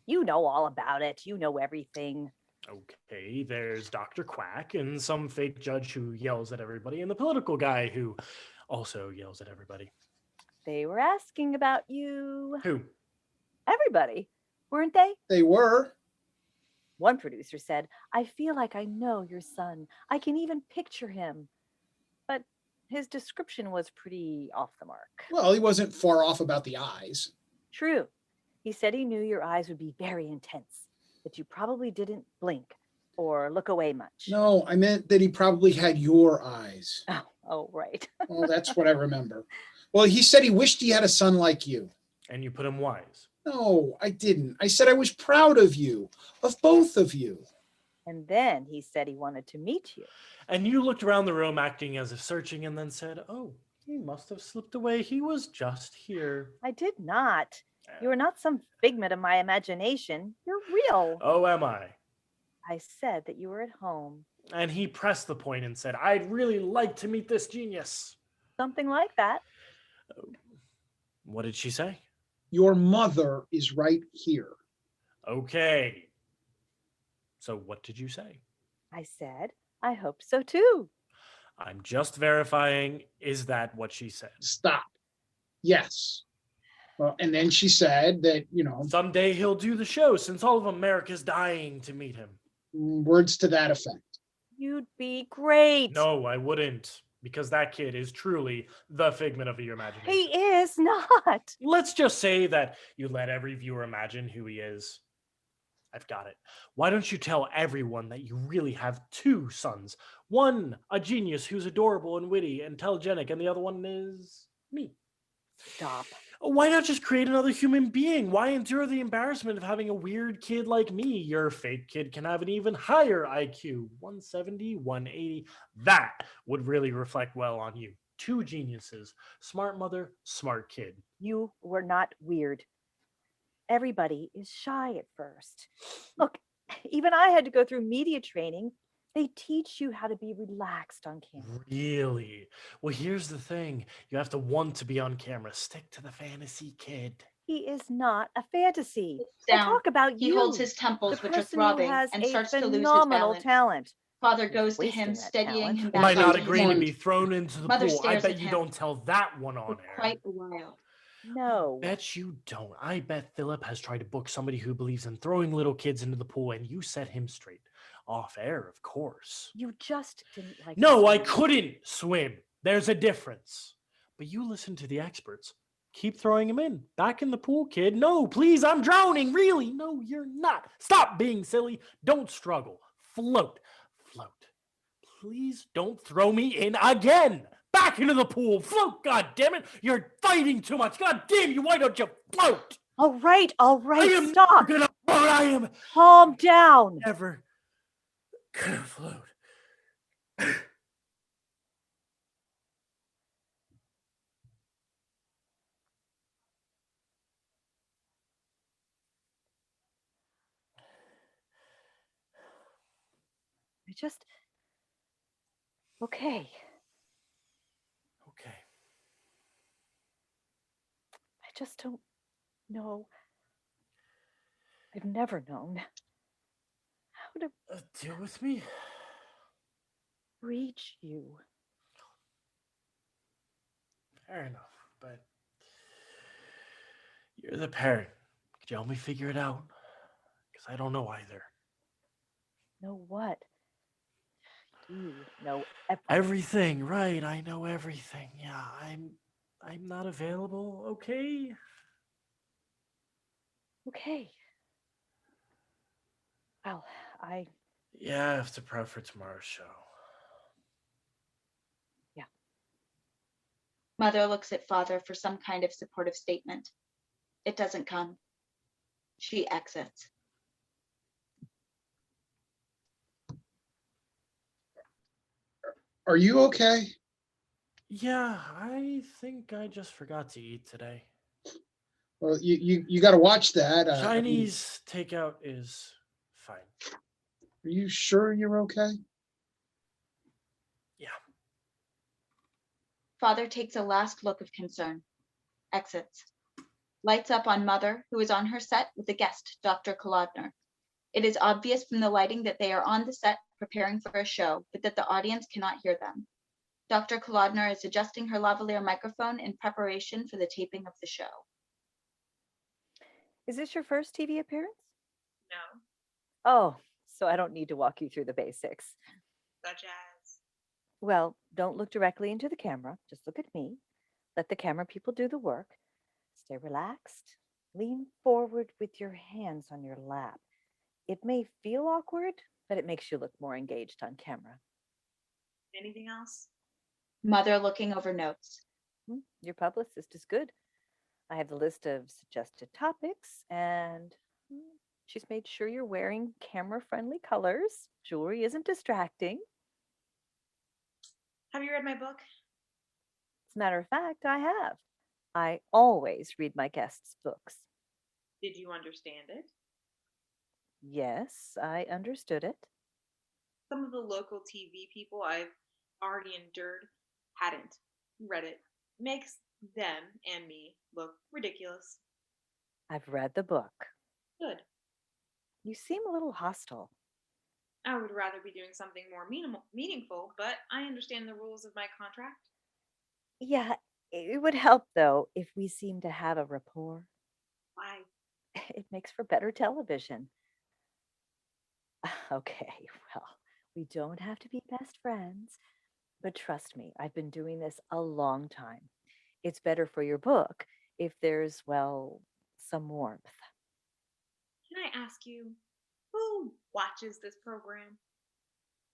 You know all about it. You know everything. Okay, there's Dr. Quack and some fake judge who yells at everybody, and the political guy who also yells at everybody. They were asking about you. Who? Everybody, weren't they? They were. One producer said, I feel like I know your son. I can even picture him. But his description was pretty off the mark. Well, he wasn't far off about the eyes. True. He said he knew your eyes would be very intense, that you probably didn't blink or look away much. No, I meant that he probably had your eyes. Oh, right. Well, that's what I remember. Well, he said he wished he had a son like you. And you put him wise. No, I didn't. I said I was proud of you, of both of you. And then he said he wanted to meet you. And you looked around the room acting as if searching and then said, oh, he must have slipped away. He was just here. I did not. You are not some figment of my imagination. You're real. Oh, am I? I said that you were at home. And he pressed the point and said, I'd really like to meet this genius. Something like that. What did she say? Your mother is right here. Okay. So what did you say? I said, I hope so too. I'm just verifying. Is that what she said? Stop. Yes. Well, and then she said that, Someday he'll do the show since all of America's dying to meet him. words to that effect. You'd be great. No, I wouldn't. Because that kid is truly the figment of your imagination. He is not. Let's just say that you let every viewer imagine who he is. I've got it. Why don't you tell everyone that you really have two sons? One, a genius who's adorable and witty and telegenic, and the other one is me. Stop. Why not just create another human being? Why endure the embarrassment of having a weird kid like me? Your fake kid can have an even higher IQ, 170, 180. That would really reflect well on you. Two geniuses, smart mother, smart kid. You were not weird. Everybody is shy at first. Look, even I had to go through media training. They teach you how to be relaxed on camera. Really? Well, here's the thing. You have to want to be on camera. Stick to the fantasy, kid. He is not a fantasy. Sits I down. talk about He you, holds his the temples, which are person who throbbing, has and a starts to lose his phenomenal balance. talent. Father He's goes to wasting him, that steadying talent. him Am back I not onto his agreeing to feet. be thrown into the Mother pool? I stares bet at you him don't tell that one on for air. quite a while. No. Bet you don't. I bet Philip has tried to book somebody who believes in throwing little kids into the pool, and you set him straight. Off air, of course. You just didn't like No, to I swim. couldn't swim. There's a difference. But you listen to the experts. Keep throwing him in. Back in the pool, kid. No, please, I'm drowning. Really? No, you're not. Stop being silly. Don't struggle. Float. Float. Please don't throw me in again. Back into the pool. Float, God damn it. You're fighting too much. God damn you. Why don't you float? All right, I am stop. never gonna float. I am Calm down. never gonna float. I just. Okay. Okay. I just don't know. I've never known how to Deal with me. reach you. Fair enough, but you're the parent. Could you help me figure it out? Because I don't know either. Know what? You know everything. Everything, right? I know everything. Yeah, I'm not available. Okay. Okay. Well, Yeah, I have to prep for tomorrow's show. Mother looks at father for some kind of supportive statement. It doesn't come. She exits. Are you okay? Yeah, I think I just forgot to eat today. Well, you got to watch that. I mean, Chinese takeout is fine. are you sure you're okay? Yeah. Father takes a last look of concern. Exits. Lights up on Mother, who is on her set with the guest, Dr. Kolodner. It is obvious from the lighting that they are on the set preparing for a show, but that the audience cannot hear them. Dr. Kolodner is adjusting her lavalier microphone in preparation for the taping of the show. is this your first TV appearance? No, Oh, so I don't need to walk you through the basics. such as. Well, don't look directly into the camera. Just look at me. Let the camera people do the work. Stay relaxed. Lean forward with your hands on your lap. It may feel awkward, but it makes you look more engaged on camera. Anything else? Mother looking over notes. Your publicist is good. I have the list of suggested topics, and she's made sure you're wearing camera-friendly colors. Jewelry isn't distracting. Have you read my book? As a matter of fact, I have. I always read my guests' books. Did you understand it? Yes, I understood it. Some of the local TV people I've already endured hadn't read it. Makes them and me look ridiculous. I've read the book. Good. You seem a little hostile. I would rather be doing something more meaningful, but I understand the rules of my contract. Yeah, it would help though if we seem to have a rapport. Why? It makes for better television. Okay, well, we don't have to be best friends, but trust me, I've been doing this a long time. It's better for your book if there's, well, some warmth. Can I ask you, who watches this program?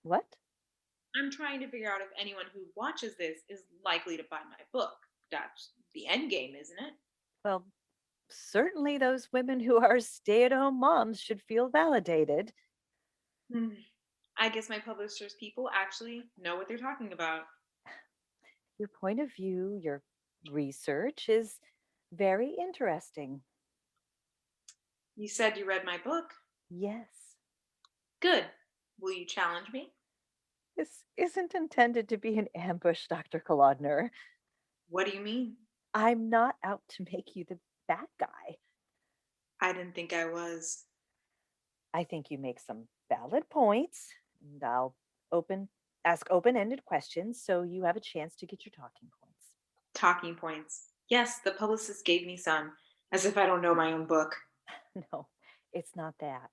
What? I'm trying to figure out if anyone who watches this is likely to buy my book. That's the end game, isn't it? Well, certainly those women who are stay-at-home moms should feel validated. Hmm. I guess my publisher's people actually know what they're talking about. Your point of view, your research is very interesting. You said you read my book. Yes, Good. Will you challenge me? this isn't intended to be an ambush, Dr. Kolodner. What do you mean? I'm not out to make you the bad guy. I didn't think I was. I think you make some valid points, and I'll open ask open-ended questions so you have a chance to get your talking points. Talking points. Yes, the publicist gave me some, as if I don't know my own book. No, it's not that.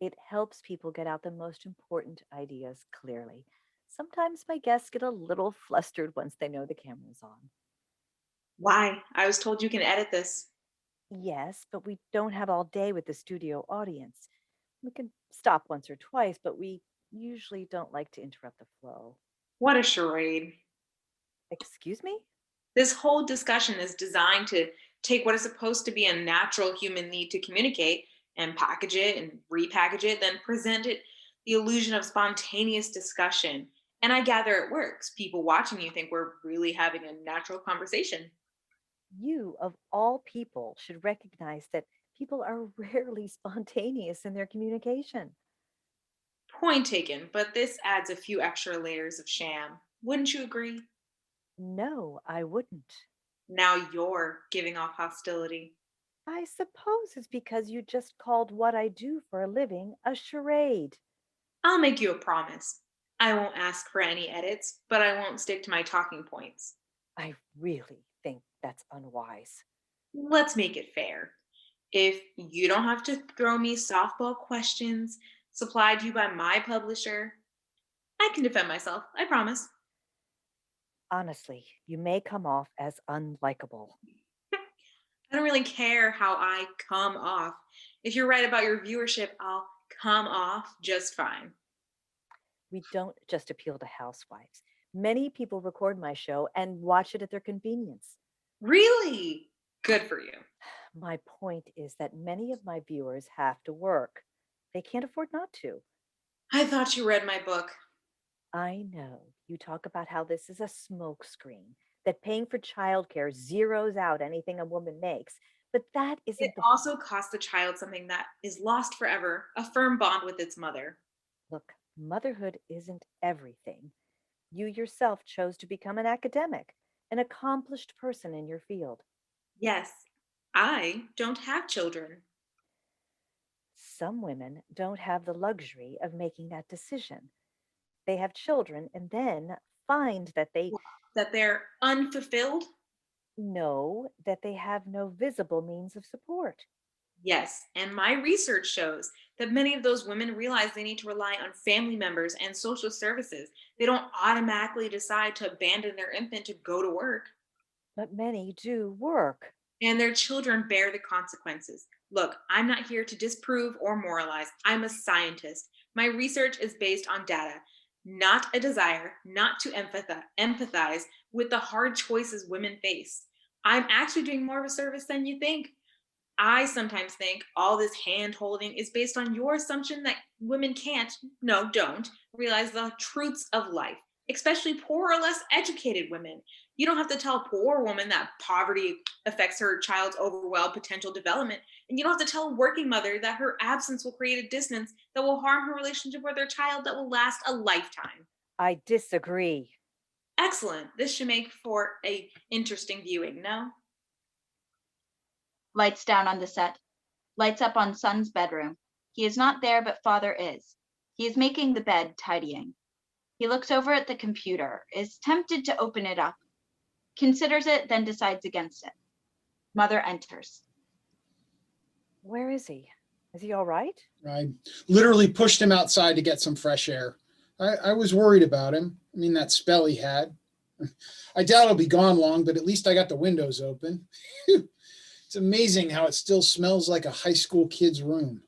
It helps people get out the most important ideas clearly. Sometimes my guests get a little flustered once they know the camera's on. Why? I was told you can edit this. Yes, but we don't have all day with the studio audience. We can stop once or twice, but we usually don't like to interrupt the flow. What a charade. Excuse me? This whole discussion is designed to take what is supposed to be a natural human need to communicate and package it and repackage it, then present it the illusion of spontaneous discussion. And I gather it works. People watching you think we're really having a natural conversation. You, of all people, should recognize that people are rarely spontaneous in their communication. Point taken, but this adds a few extra layers of sham. Wouldn't you agree? No, I wouldn't. Now you're giving off hostility. I suppose it's because you just called what I do for a living a charade. I'll make you a promise. I won't ask for any edits, but I won't stick to my talking points. I really think that's unwise. Let's make it fair. If you don't have to throw me softball questions supplied you by my publisher, I can defend myself, I promise. Honestly, you may come off as unlikable. I don't really care how I come off. If you're right about your viewership, I'll come off just fine. We don't just appeal to housewives. Many people record my show and watch it at their convenience. Really? Good for you. My point is that many of my viewers have to work. They can't afford not to. I thought you read my book. I know you talk about how this is a smokescreen, that paying for childcare zeroes out anything a woman makes, but that It isn't the also costs the child something that is lost forever, a firm bond with its mother. look. Motherhood isn't everything. You yourself chose to become an academic, an accomplished person in your field. Yes, I don't have children. Some women don't have the luxury of making that decision. They have children and then find that they That they're unfulfilled? know that they have no visible means of support. Yes, and my research shows that many of those women realize they need to rely on family members and social services. They don't automatically decide to abandon their infant to go to work, But many do work. and their children bear the consequences. Look, I'm not here to disprove or moralize. I'm a scientist. My research is based on data, not a desire not to empathize with the hard choices women face. I'm actually doing more of a service than you think. I sometimes think all this hand holding is based on your assumption that women can't, no, don't, realize the truths of life, especially poor or less educated women. You don't have to tell a poor woman that poverty affects her child's overall potential development. And you don't have to tell a working mother that her absence will create a distance that will harm her relationship with her child that will last a lifetime. I disagree. Excellent. This should make for a interesting viewing, no? Lights down on the set. Lights up on son's bedroom. He is not there, but father is. He is making the bed, tidying. He looks over at the computer, is tempted to open it up, considers it, then decides against it. Mother enters. Where is he? Is he all right? I literally pushed him outside to get some fresh air. I was worried about him. I mean, that spell he had. I doubt he'll be gone long, but at least I got the windows open. It's amazing how it still smells like a high school kid's room.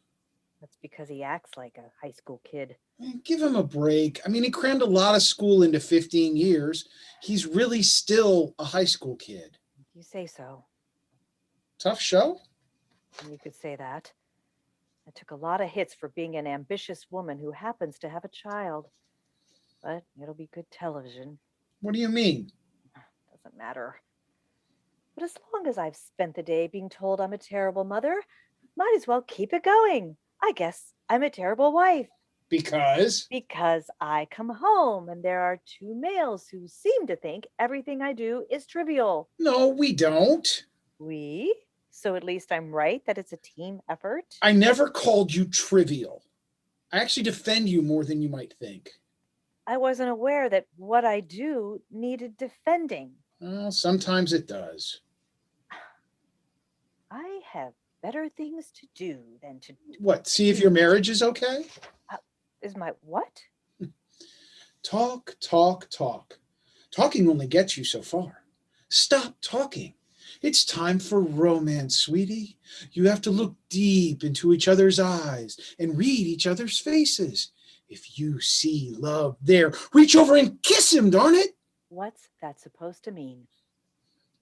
That's because he acts like a high school kid. Give him a break. I mean, he crammed a lot of school into 15 years. He's really still a high school kid. You say so. Tough show? You could say that. I took a lot of hits for being an ambitious woman who happens to have a child. But it'll be good television. What do you mean? Doesn't matter. But as long as I've spent the day being told I'm a terrible mother, might as well keep it going. I guess I'm a terrible wife Because? because I come home and there are two males who seem to think everything I do is trivial. No, we don't. We? So at least I'm right that it's a team effort? I never called you trivial. I actually defend you more than you might think. I wasn't aware that what I do needed defending. Well, sometimes it does. I have better things to do than to What, see if your marriage is okay? is my what? Talk, talk, talk. Talking only gets you so far. Stop talking. It's time for romance, sweetie. You have to look deep into each other's eyes and read each other's faces. If you see love there, reach over and kiss him, darn it. What's that supposed to mean?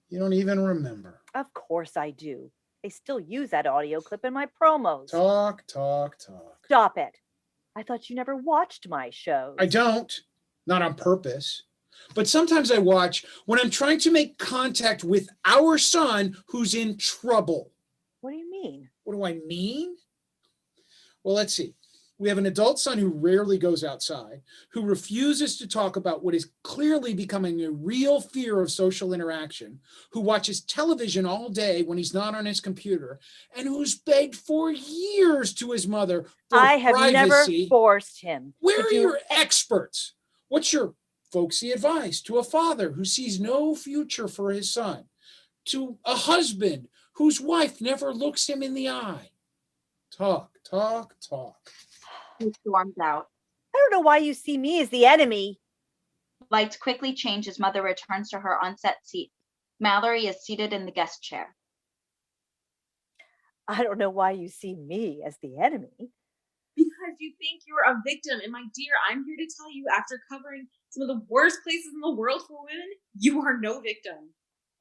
You don't even remember. Of course I do. They still use that audio clip in my promos. Talk, talk, talk. Stop it. I thought you never watched my shows. I don't, not on purpose. But sometimes I watch when I'm trying to make contact with our son who's in trouble. What do you mean? What do I mean? Well, let's see. We have an adult son who rarely goes outside, who refuses to talk about what is clearly becoming a real fear of social interaction, who watches television all day when he's not on his computer, and who's begged for years to his mother for I have never privacy. forced him. Where to are do your experts? What's your folksy advice to a father who sees no future for his son, to a husband whose wife never looks him in the eye? Talk, talk, talk. He storms out. I don't know why you see me as the enemy. Lights quickly change as Mother returns to her on-set seat. Mallory is seated in the guest chair. I don't know why you see me as the enemy. Because you think you're a victim. And my dear, I'm here to tell you, after covering some of the worst places in the world for women, you are no victim.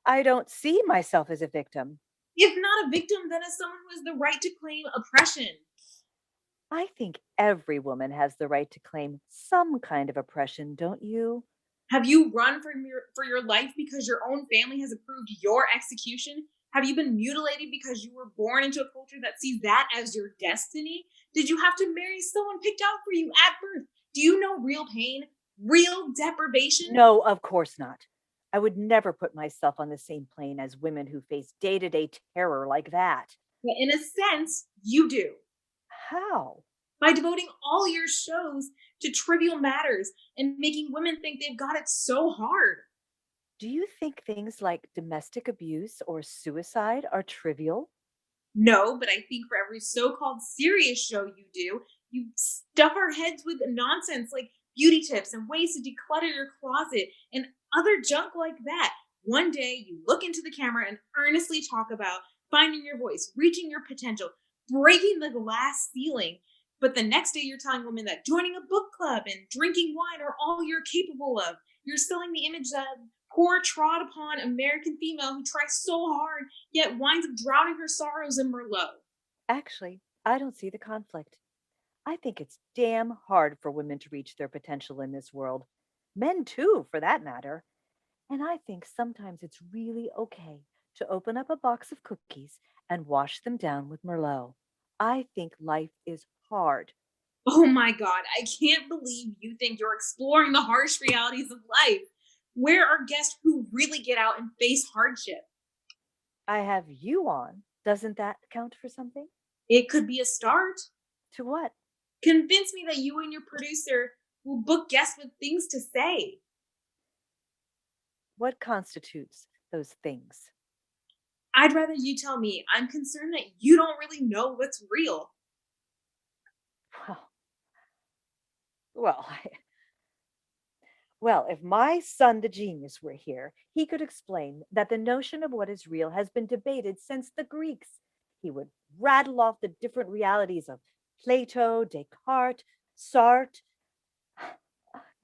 I don't see myself as a victim. If not a victim, then as someone who has the right to claim oppression. I think every woman has the right to claim some kind of oppression, don't you? Have you run for your life because your own family has approved your execution? Have you been mutilated because you were born into a culture that sees that as your destiny? Did you have to marry someone picked out for you at birth? Do you know real pain, real deprivation? No, of course not. I would never put myself on the same plane as women who face day-to-day terror like that. But in a sense, you do. How? By devoting all your shows to trivial matters and making women think they've got it so hard. Do you think things like domestic abuse or suicide are trivial? No, but I think for every so-called serious show you do, you stuff our heads with nonsense like beauty tips and ways to declutter your closet and other junk like that. One day you look into the camera and earnestly talk about finding your voice, reaching your potential, breaking the glass ceiling. But the next day you're telling women that joining a book club and drinking wine are all you're capable of. You're selling the image that poor trod upon American female who tries so hard, yet winds up drowning her sorrows in Merlot. Actually, I don't see the conflict. I think it's damn hard for women to reach their potential in this world. Men too, for that matter. And I think sometimes it's really okay to open up a box of cookies and wash them down with Merlot. I think life is hard. Oh my God, I can't believe you think you're exploring the harsh realities of life. Where are guests who really get out and face hardship? I have you on. Doesn't that count for something? It could be a start. To what? Convince me that you and your producer will book guests with things to say. What constitutes those things? I'd rather you tell me. I'm concerned that you don't really know what's real. Well, well, if my son, the genius, were here, he could explain that the notion of what is real has been debated since the Greeks. He would rattle off the different realities of Plato, Descartes, Sartre.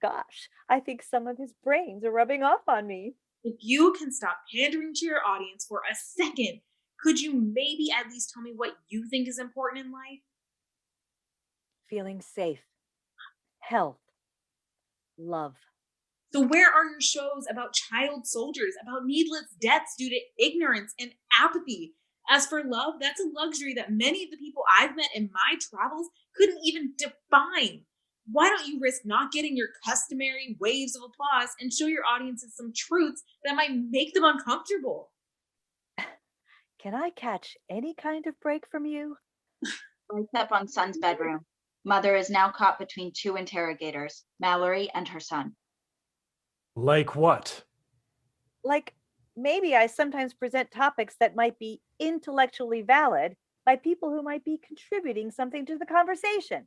Gosh, I think some of his brains are rubbing off on me. If you can stop pandering to your audience for a second, Could you maybe at least tell me what you think is important in life? Feeling safe, health, love. So, where are your shows about child soldiers, about needless deaths due to ignorance and apathy? As for love, that's a luxury that many of the people I've met in my travels couldn't even define. Why don't you risk not getting your customary waves of applause and show your audiences some truths that might make them uncomfortable? Can I catch any kind of break from you? Lights up on son's bedroom. Mother is now caught between two interrogators, Mallory and her son. Like what? Like, maybe I sometimes present topics that might be intellectually valid by people who might be contributing something to the conversation.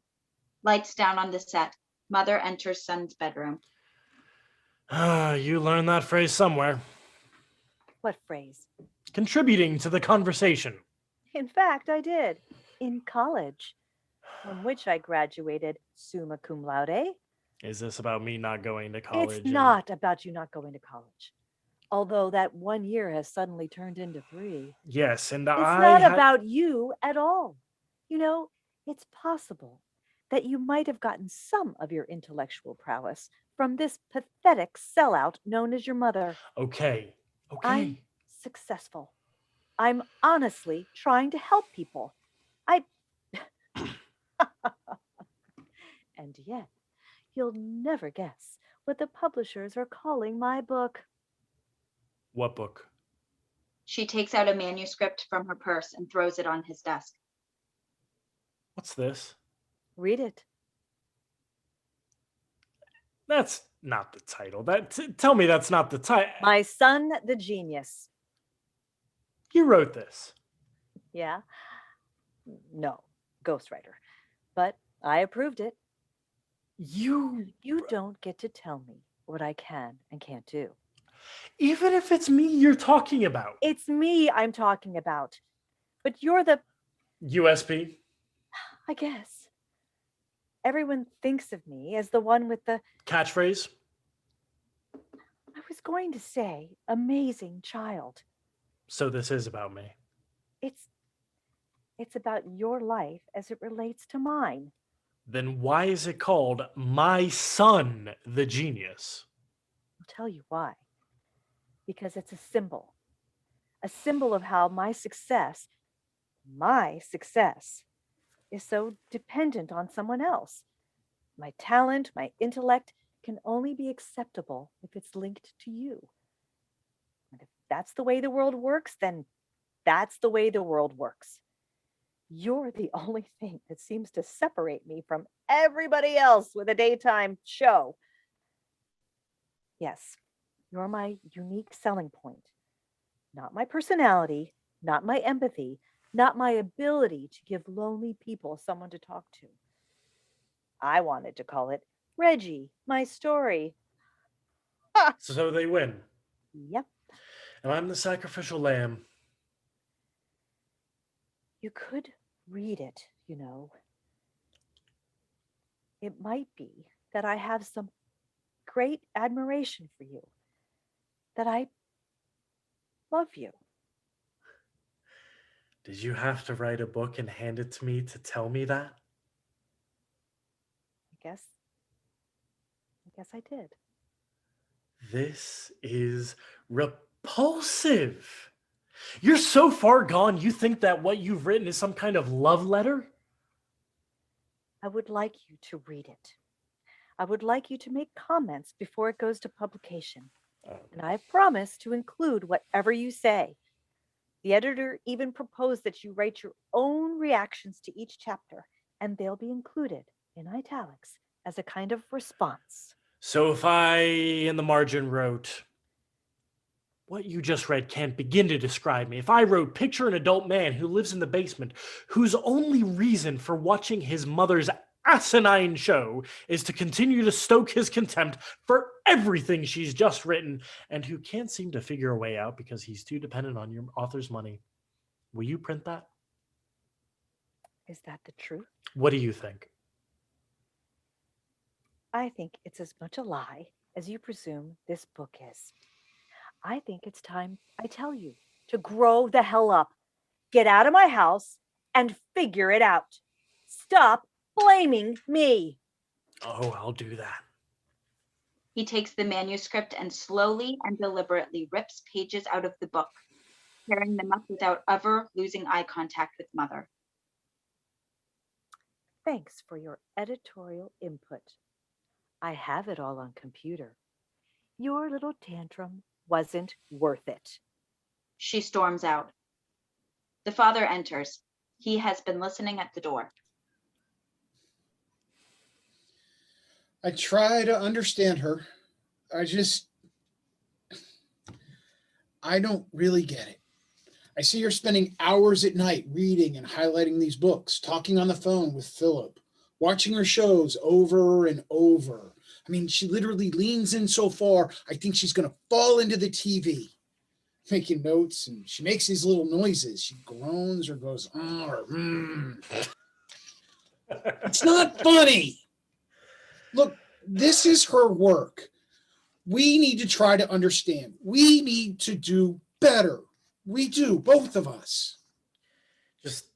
Lights down on the set. Mother enters son's bedroom. You learned that phrase somewhere. What phrase? Contributing to the conversation. In fact, I did. In college, from which I graduated summa cum laude. Is this about me not going to college? It's not about you not going to college. Although that 1 year has suddenly turned into 3. Yes, and It's I not had- about you at all. You know, it's possible that you might have gotten some of your intellectual prowess from this pathetic sellout known as your mother. Okay. I'm successful. I'm honestly trying to help people. And yet, you'll never guess what the publishers are calling my book. What book? She takes out a manuscript from her purse and throws it on his desk. What's this? Read it. That's not the title. Tell me that's not the title. My Son, the Genius. You wrote this. Yeah? No, ghostwriter. But I approved it. You, You don't get to tell me what I can and can't do. even if it's me you're talking about. It's me I'm talking about. But you're the, USB. I guess. Everyone thinks of me as the one with the, Catchphrase. I was going to say, amazing child. So this is about me. It's about your life as it relates to mine. Then why is it called My Son, the Genius? I'll tell you why. Because it's a symbol of how my success is so dependent on someone else. My talent, my intellect can only be acceptable if it's linked to you. And if that's the way the world works, then that's the way the world works. You're the only thing that seems to separate me from everybody else with a daytime show. Yes, you're my unique selling point. Not my personality, not my empathy, not my ability to give lonely people someone to talk to. I wanted to call it Reggie, my story. So they win. Yep, And I'm the sacrificial lamb. you could read it, you know. It might be that I have some great admiration for you, that I love you. Did you have to write a book and hand it to me to tell me that? I guess I did. This is repulsive. You're so far gone, you think that what you've written is some kind of love letter? I would like you to read it. I would like you to make comments before it goes to publication. And I promise to include whatever you say. The editor even proposed that you write your own reactions to each chapter, and they'll be included in italics as a kind of response. So if I, in the margin, wrote, what you just read can't begin to describe me. If I wrote, picture an adult man who lives in the basement, whose only reason for watching his mother's asinine show is to continue to stoke his contempt for everything she's just written, and who can't seem to figure a way out because he's too dependent on your author's money, will you print that? Is that the truth? What do you think? I think it's as much a lie as you presume this book is. I think it's time I tell you to grow the hell up. get out of my house and figure it out. Stop blaming me. Oh, I'll do that. He takes the manuscript and slowly and deliberately rips pages out of the book, tearing them up without ever losing eye contact with Mother. Thanks for your editorial input. I have it all on computer. Your little tantrum wasn't worth it. She storms out. The father enters. He has been listening at the door. I try to understand her. I don't really get it. I see her spending hours at night reading and highlighting these books, talking on the phone with Philip, watching her shows over and over. I mean, she literally leans in so far, I think she's going to fall into the TV, making notes, and she makes these little noises. She groans or goes, or, It's not funny. Look, this is her work. We need to try to understand. We need to do better. We do, both of us. Just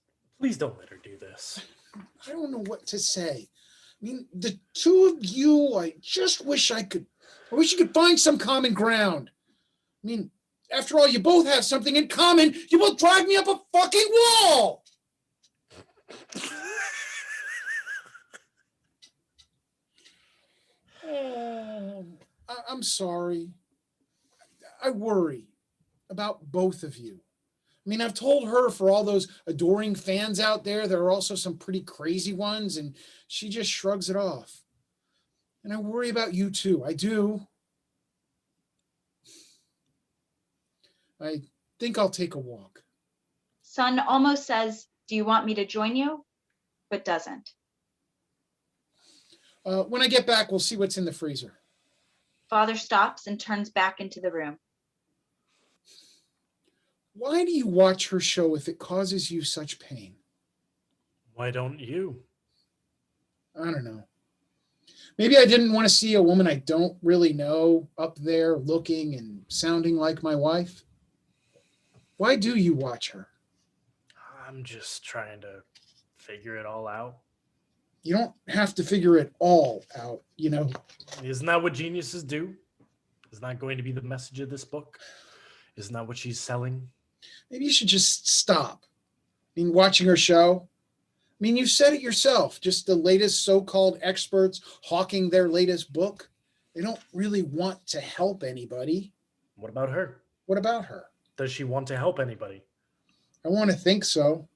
please don't let her do this. I don't know what to say. I mean, the two of you, I just wish you could find some common ground. I mean, after all, you both have something in common. You both drive me up a fucking wall. I'm sorry. I worry about both of you. I mean, I've told her for all those adoring fans out there, there are also some pretty crazy ones, and she just shrugs it off. And I worry about you too. I do. I think I'll take a walk. Son almost says, "Do you want me to join you?" but doesn't. When I get back, we'll see what's in the freezer. Father stops and turns back into the room. Why do you watch her show if it causes you such pain? Why don't you? I don't know. Maybe I didn't want to see a woman I don't really know up there looking and sounding like my wife. Why do you watch her? I'm just trying to figure it all out. You don't have to figure it all out, you know. Isn't that what geniuses do? Isn't that going to be the message of this book? Isn't that what she's selling? Maybe you should just stop. I mean, watching her show. I mean, you said it yourself, just the latest so-called experts hawking their latest book. They don't really want to help anybody. What about her? What about her? Does she want to help anybody? I want to think so.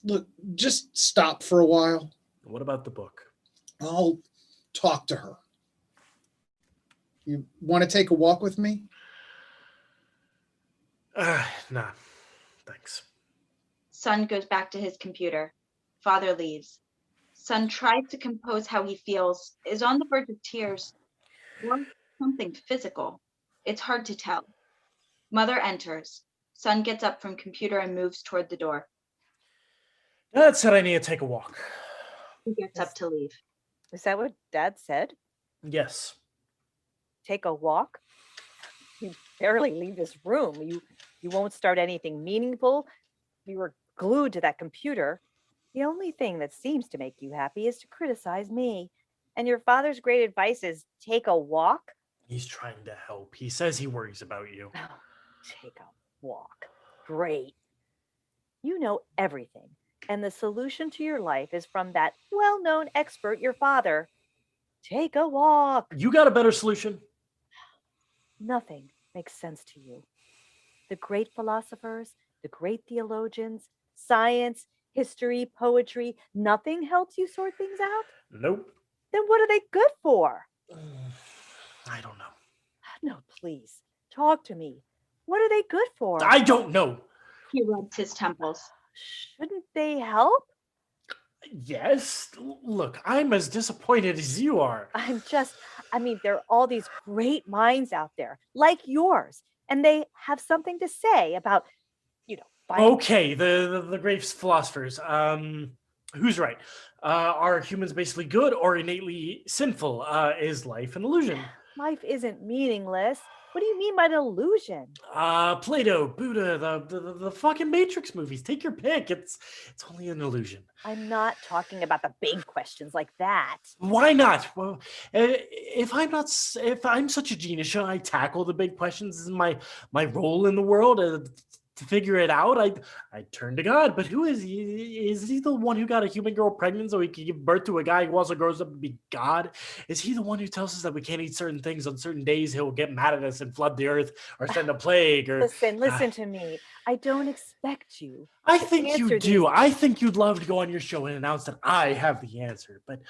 Look, just stop for a while. What about the book? I'll talk to her. You want to take a walk with me? Nah, thanks. Son goes back to his computer. Father leaves. Son tries to compose how he feels, is on the verge of tears, or something physical. It's hard to tell. Mother enters. Son gets up from computer and moves toward the door. Dad said I need to take a walk. He gets up to leave. Is that what Dad said? Yes. Take a walk? You barely leave this room. You won't start anything meaningful. You were glued to that computer. The only thing that seems to make you happy is to criticize me. And your father's great advice is take a walk? He's trying to help. He says he worries about you. Oh, take a walk. Great. You know everything. And the solution to your life is from that well-known expert, your father. Take a walk. You got a better solution? Nothing makes sense to you. The great philosophers, the great theologians, science, history, poetry, nothing helps you sort things out? Nope. Then what are they good for? I don't know. No, please, talk to me. What are they good for? I don't know. He rubs his temples. Shouldn't they help? Yes. Look, I'm as disappointed as you are. There are all these great minds out there, like yours, and they have something to say about, Okay, the great philosophers. Who's right? Are humans basically good or innately sinful? Is life an illusion? Life isn't meaningless. What do you mean by an illusion? Plato, Buddha, the fucking Matrix movies. Take your pick. It's only an illusion. I'm not talking about the big questions like that. Why not? Well, if I'm such a genius, shouldn't I tackle the big questions? This is my role in the world to figure it out. I turn to God, but who is he? Is he the one who got a human girl pregnant so he could give birth to a guy who also grows up to be God? Is he the one who tells us that we can't eat certain things on certain days? He'll get mad at us and flood the earth or send a plague or. Listen to me. I don't expect you. I to think you answer do. these- I think you'd love to go on your show and announce that I have the answer. But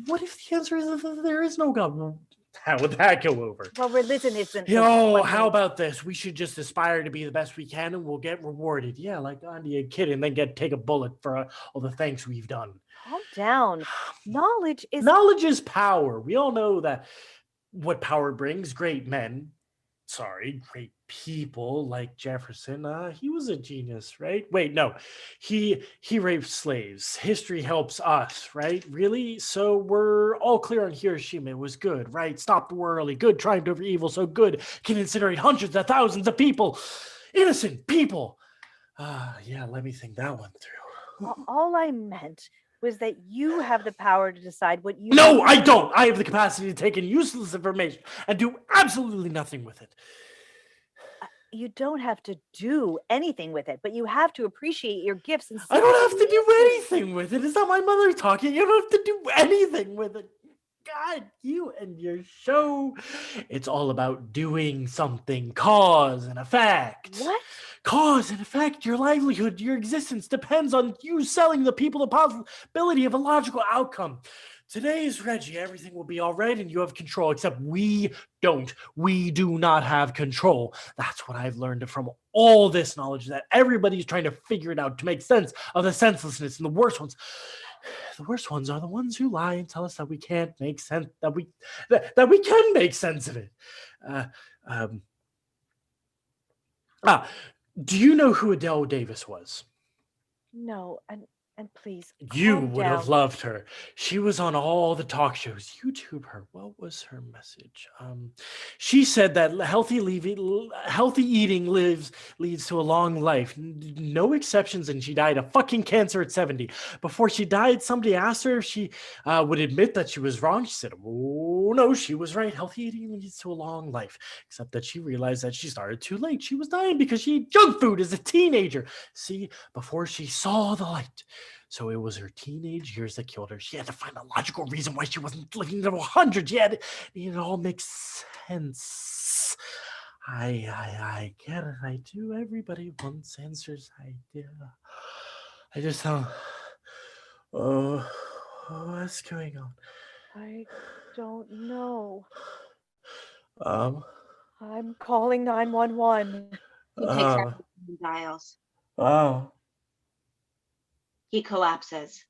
what if the answer is that there is no God? How would that go over? Well, religion isn't. Yo, how about this? We should just aspire to be the best we can and we'll get rewarded. Yeah, like Gandhi, a kid, and then take a bullet for all the thanks we've done. Calm down. Knowledge is. Knowledge is power. We all know that what power brings. Great people like Jefferson. He was a genius, right? Wait, no, he raped slaves. History helps us, right? Really? So we're all clear on Hiroshima. It was good, right? Stopped the war early. Good, triumphed over evil. So good can incinerate hundreds of thousands of people, innocent people. Yeah, let me think that one through. All I meant was that you have the power to decide what you. No, I don't. I have the capacity to take in useless information and do absolutely nothing with it. You don't have to do anything with it, but you have to appreciate your gifts. And I don't have to do anything with it. Is that my mother talking? You don't have to do anything with it. God, you and your show. It's all about doing something. Cause and effect. What? Cause and effect. Your livelihood, your existence depends on you selling the people the possibility of a logical outcome. Today is Reggie. Everything will be all right and you have control, except we don't. We do not have control. That's what I've learned from all this knowledge, that everybody's trying to figure it out to make sense of the senselessness. And the worst ones are the ones who lie and tell us that we can't make sense, that we can make sense of it. Do you know who Adele Davis was? No, and please. You calm would have down. loved her. She was on all the talk shows. YouTube her. What was her message? She said that healthy eating leads to a long life. No exceptions, and she died of fucking cancer at 70. Before she died, somebody asked her if she would admit that she was wrong. She said, "Oh no, she was right. Healthy eating leads to a long life." Except that she realized that she started too late. She was dying because she ate junk food as a teenager. See, before she saw the light. So it was her teenage years that killed her. She had to find a logical reason why she wasn't living to 100. It all makes sense. I get it. I do. Everybody wants answers. I do. I just don't. Oh, what's going on? I don't know. Um. I'm calling 911. He takes out the dials. Oh. He collapses.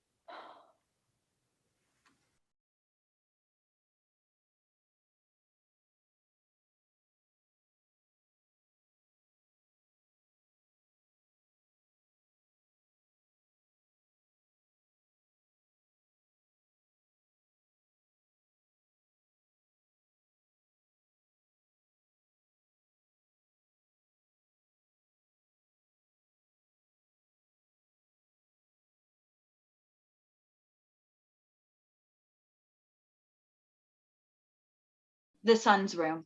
The son's room.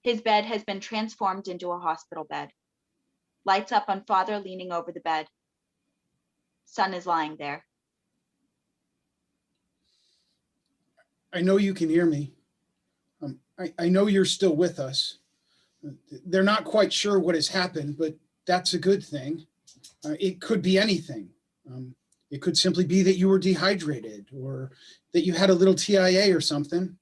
His bed has been transformed into a hospital bed. Lights up on father leaning over the bed. Son is lying there. I know you can hear me. I know you're still with us. They're not quite sure what has happened, but that's a good thing. It could be anything. It could simply be that you were dehydrated or that you had a little TIA or something.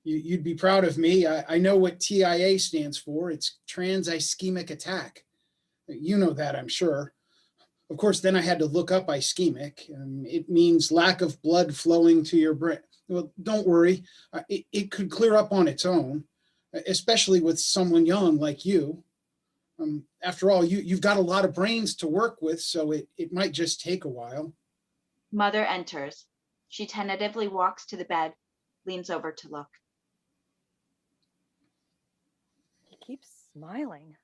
You'd be proud of me. I know what TIA stands for. It's trans-ischemic attack. You know that, I'm sure. Of course, then I had to look up ischemic. It means lack of blood flowing to your brain. Well, don't worry. It could clear up on its own, especially with someone young like you. After all, you've got a lot of brains to work with, so it might just take a while. Mother enters. She tentatively walks to the bed, leans over to look. keeps smiling.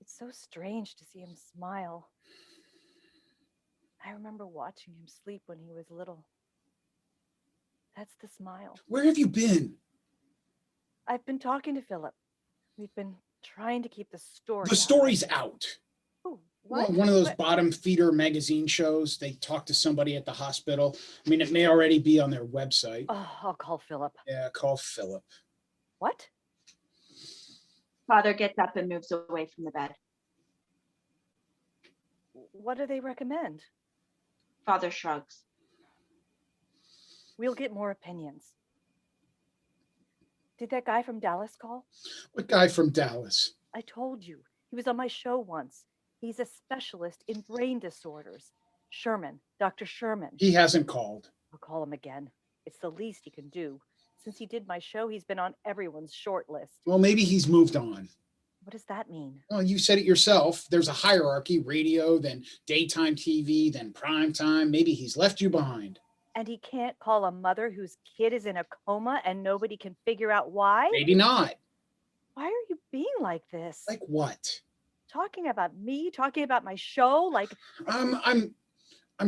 It's so strange to see him smile. I remember watching him sleep when he was little. That's the smile. Where have you been? I've been talking to Philip. We've been trying to keep the story The out. story's out. Oh, Well, what? one of those What? bottom feeder magazine shows. They talk to somebody at the hospital. I mean, it may already be on their website. Oh, I'll call Philip. Yeah, call Philip. What? Father gets up and moves away from the bed. What do they recommend? Father shrugs. We'll get more opinions. Did that guy from Dallas call? What guy from Dallas? I told you. He was on my show once. He's a specialist in brain disorders. Sherman, Dr. Sherman. He hasn't called. I'll call him again. It's the least he can do. Since he did my show, he's been on everyone's short list. Well, maybe he's moved on. What does that mean? Well, you said it yourself. There's a hierarchy: radio, then daytime TV, then prime time. Maybe he's left you behind. And he can't call a mother whose kid is in a coma and nobody can figure out why? Maybe not. Why are you being like this? Like what? Talking about me, talking about my show, like I'm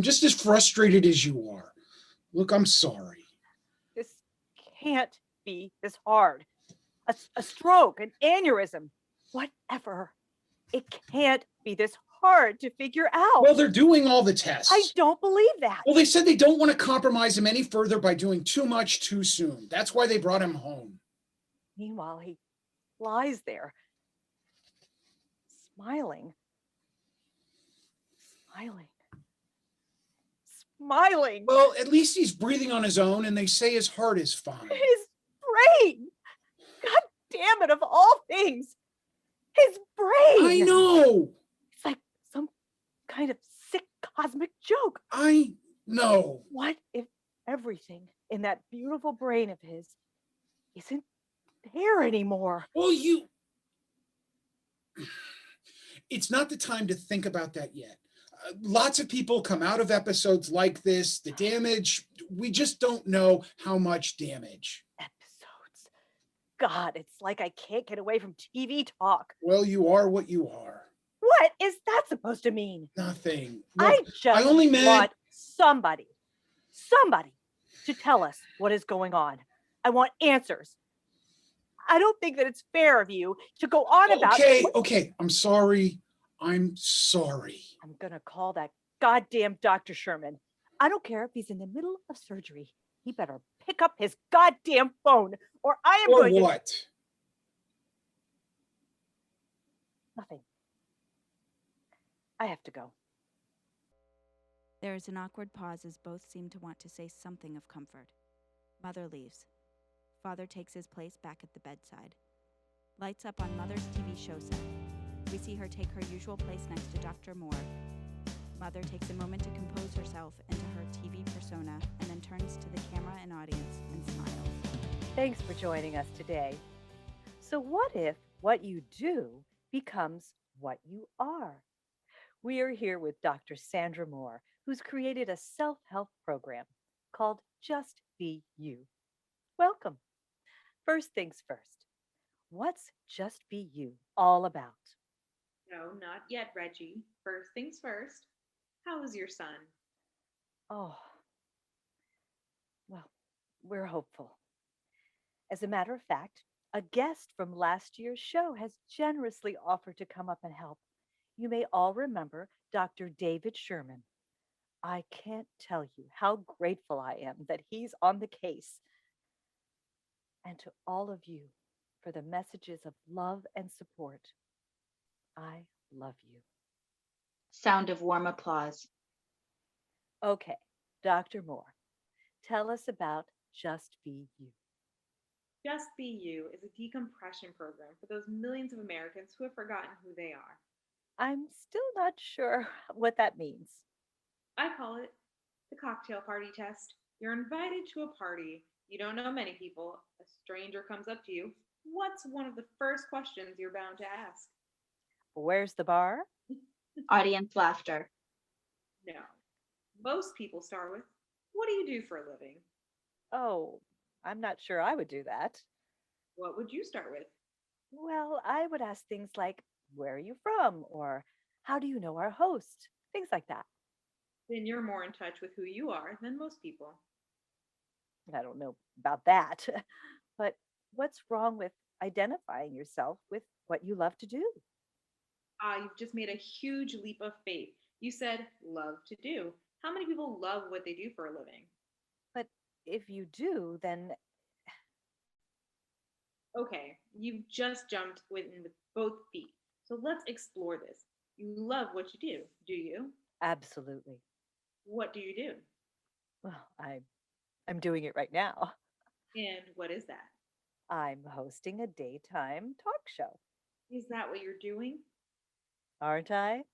just as frustrated as you are. Look, I'm sorry. this can't be this hard. A stroke, an aneurysm, whatever. It can't be this hard to figure out. Well, they're doing all the tests. I don't believe that. Well, they said they don't want to compromise him any further by doing too much too soon. That's why they brought him home. Meanwhile, he lies there, smiling, smiling, smiling. Well, at least he's breathing on his own, and they say his heart is fine. His brain. God damn it, of all things. His brain. I know. It's like some kind of sick cosmic joke. I know. What if everything in that beautiful brain of his isn't there anymore? Well, it's not the time to think about that yet. Lots of people come out of episodes like this. The damage, we just don't know how much damage. Episodes. God, it's like I can't get away from TV talk. Well, you are what you are. What is that supposed to mean? Nothing. I Look, just only meant- want somebody to tell us what is going on. I want answers. I don't think that it's fair of you to go on about. Okay. I'm sorry. I'm sorry. I'm gonna call that goddamn Dr. Sherman. I don't care if he's in the middle of surgery. He better pick up his goddamn phone, or I am Or going what? to. Nothing. I have to go. There is an awkward pause as both seem to want to say something of comfort. Mother leaves. Father takes his place back at the bedside. Lights up on Mother's TV show set. We see her take her usual place next to Dr. Moore. Mother takes a moment to compose herself into her TV persona and then turns to the camera and audience and smiles. Thanks for joining us today. So, what if what you do becomes what you are? We are here with Dr. Sandra Moore, who's created a self-help program called Just Be You. Welcome. First things first, what's Just Be You all about? No, not yet, Reggie. First things first. How is your son? Oh, well, we're hopeful. As a matter of fact, a guest from last year's show has generously offered to come up and help. You may all remember Dr. David Sherman. I can't tell you how grateful I am that he's on the case. And to all of you for the messages of love and support, I love you. Sound of warm applause. Okay, Dr. Moore, tell us about Just Be You. Just Be You is a decompression program for those millions of Americans who have forgotten who they are. I'm still not sure what that means. I call it the cocktail party test. You're invited to a party. You don't know many people. A stranger comes up to you. What's one of the first questions you're bound to ask? Where's the bar? Audience laughter. No. Most people start with, what do you do for a living? Oh, I'm not sure I would do that. What would you start with? Well, I would ask things like, where are you from? Or how do you know our host? Things like that. Then you're more in touch with who you are than most people. I don't know about that. But what's wrong with identifying yourself with what you love to do? Ah, you've just made a huge leap of faith. You said love to do. How many people love what they do for a living? But if you do, then Okay, you've just jumped in with both feet. So let's explore this. You love what you do you? absolutely. What do you do? Well, I'm doing it right now. And what is that? I'm hosting a daytime talk show, Is that what you're doing? aren't I?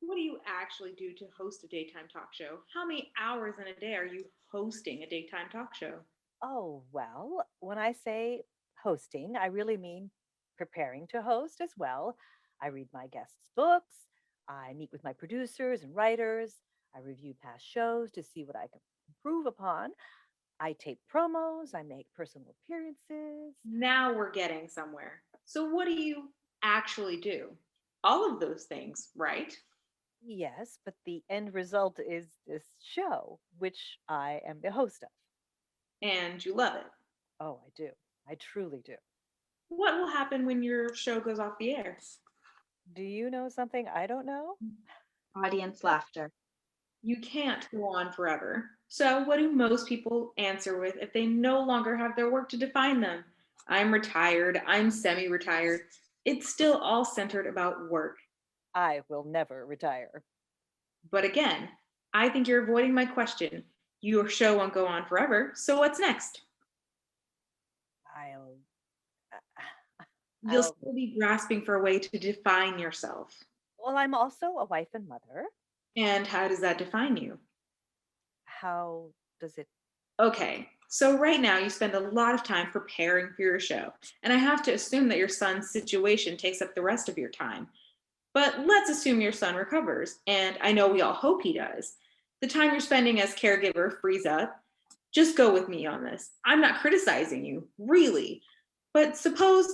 What do you actually do to host a daytime talk show? How many hours in a day are you hosting a daytime talk show? Oh, well, when I say hosting, I really mean preparing to host as well. I read my guests' books, I meet with my producers and writers, I review past shows to see what I can improve upon. I tape promos, I make personal appearances. Now we're getting somewhere. So, what do you actually do? All of those things, right? Yes, but the end result is this show, which I am the host of. And you love it. Oh, I do. I truly do. What will happen when your show goes off the air? Do you know something I don't know? Audience laughter. You can't go on forever. So, what do most people answer with if they no longer have their work to define them? I'm retired, I'm semi retired. It's still all centered about work. I will never retire. But again, I think you're avoiding my question. Your show won't go on forever, so what's next? I'll You'll I'll still be grasping for a way to define yourself. well, I'm also a wife and mother. And how does that define you? How does it Okay, so right now you spend a lot of time preparing for your show, and I have to assume that your son's situation takes up the rest of your time. But let's assume your son recovers, and I know we all hope he does. The time you're spending as caregiver frees up. Just go with me on this. I'm not criticizing you, really. But suppose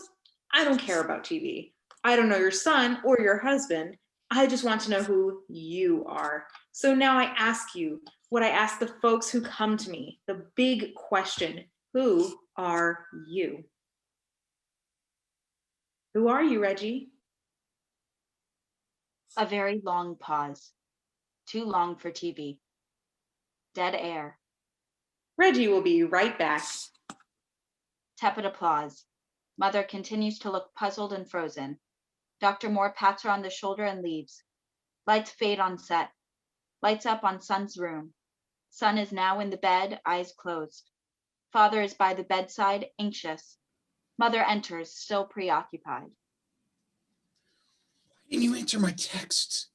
I don't care about TV. I don't know your son or your husband. I just want to know who you are. So now I ask you what I ask the folks who come to me, the big question: who are you? Who are you, Reggie? A very long pause. Too long for TV. Dead air. Reggie will be right back. Tepid applause. Mother continues to look puzzled and frozen. Dr. Moore pats her on the shoulder and leaves. Lights fade on set. Lights up on Son's room. Son is now in the bed, eyes closed. Father is by the bedside, anxious. Mother enters, still preoccupied. Didn't you answer my texts?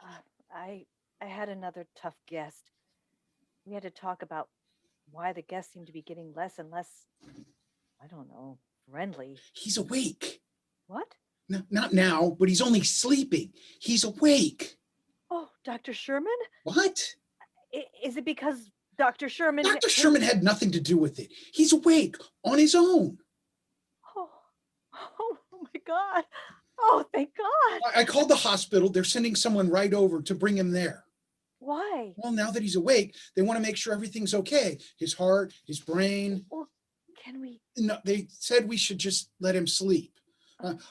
uh, I had another tough guest. We had to talk about why the guests seem to be getting less and less, I don't know, friendly. He's awake. What? Not now, but he's only sleeping. He's awake. Oh, Dr. Sherman? What? Is it because Dr. Sherman Dr. Sherman had nothing to do with it. He's awake on his own. Oh my God. Oh, thank God. I called the hospital. They're sending someone right over to bring him there. Why? Well, now that he's awake, they want to make sure everything's okay. His heart, his brain. Well, can we? No, they said we should just let him sleep.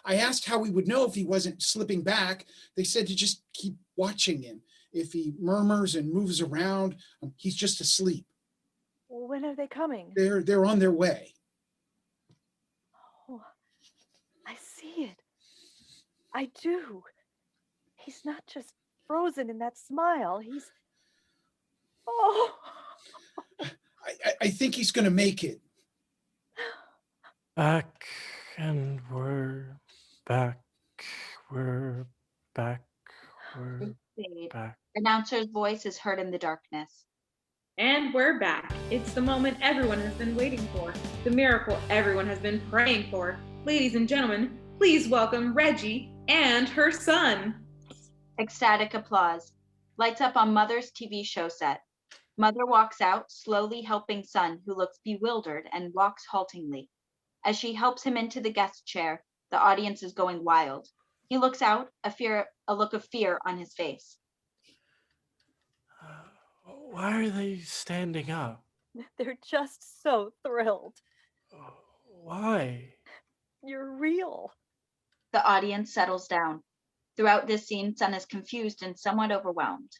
I asked how we would know if he wasn't slipping back. They said to just keep watching him. If he murmurs and moves around, he's just asleep. When are they coming? They're on their way. Oh, I see it. I do. He's not just frozen in that smile. He's. Oh. I think he's going to make it. Back and we're back. We're back. We're Fade. back. Announcer's voice is heard in the darkness. And we're back. It's the moment everyone has been waiting for, the miracle everyone has been praying for. Ladies and gentlemen, please welcome Reggie and her son. Ecstatic applause. Lights up on Mother's TV show set. Mother walks out, slowly helping Son, who looks bewildered and walks haltingly. As she helps him into the guest chair, the audience is going wild. He looks out, a look of fear on his face. Why are they standing up? They're just so thrilled. Why? You're real. The audience settles down. Throughout this scene, Sun is confused and somewhat overwhelmed.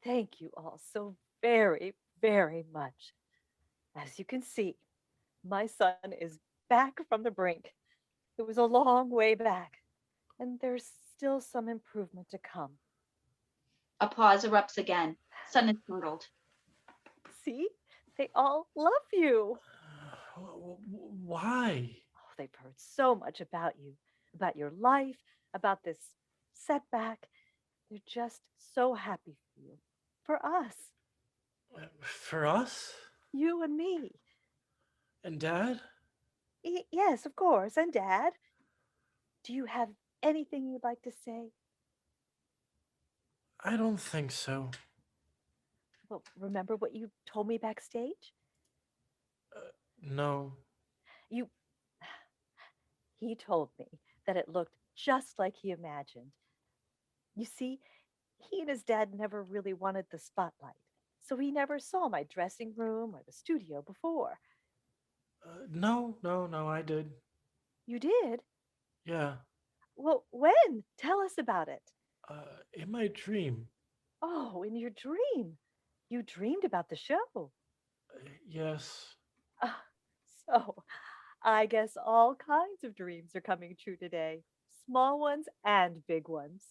Thank you all so very, very much. As you can see, my son is back from the brink. It was a long way back, and there's still some improvement to come. Applause erupts again. Sun is startled. See? They all love you. Why? Oh, they've heard so much about you, about your life, about this setback. They're just so happy for you, for us, For us? you and me. And Dad? Yes, of course, and Dad. Do you have anything you'd like to say? I don't think so. Well, remember what you told me backstage? No. You. He told me that it looked just like he imagined. You see, he and his dad never really wanted the spotlight, so he never saw my dressing room or the studio before. No, I did. You did? Yeah. Well, when? Tell us about it. In my dream. Oh, in your dream. You dreamed about the show. Yes. Ah, so, I guess all kinds of dreams are coming true today, small ones and big ones.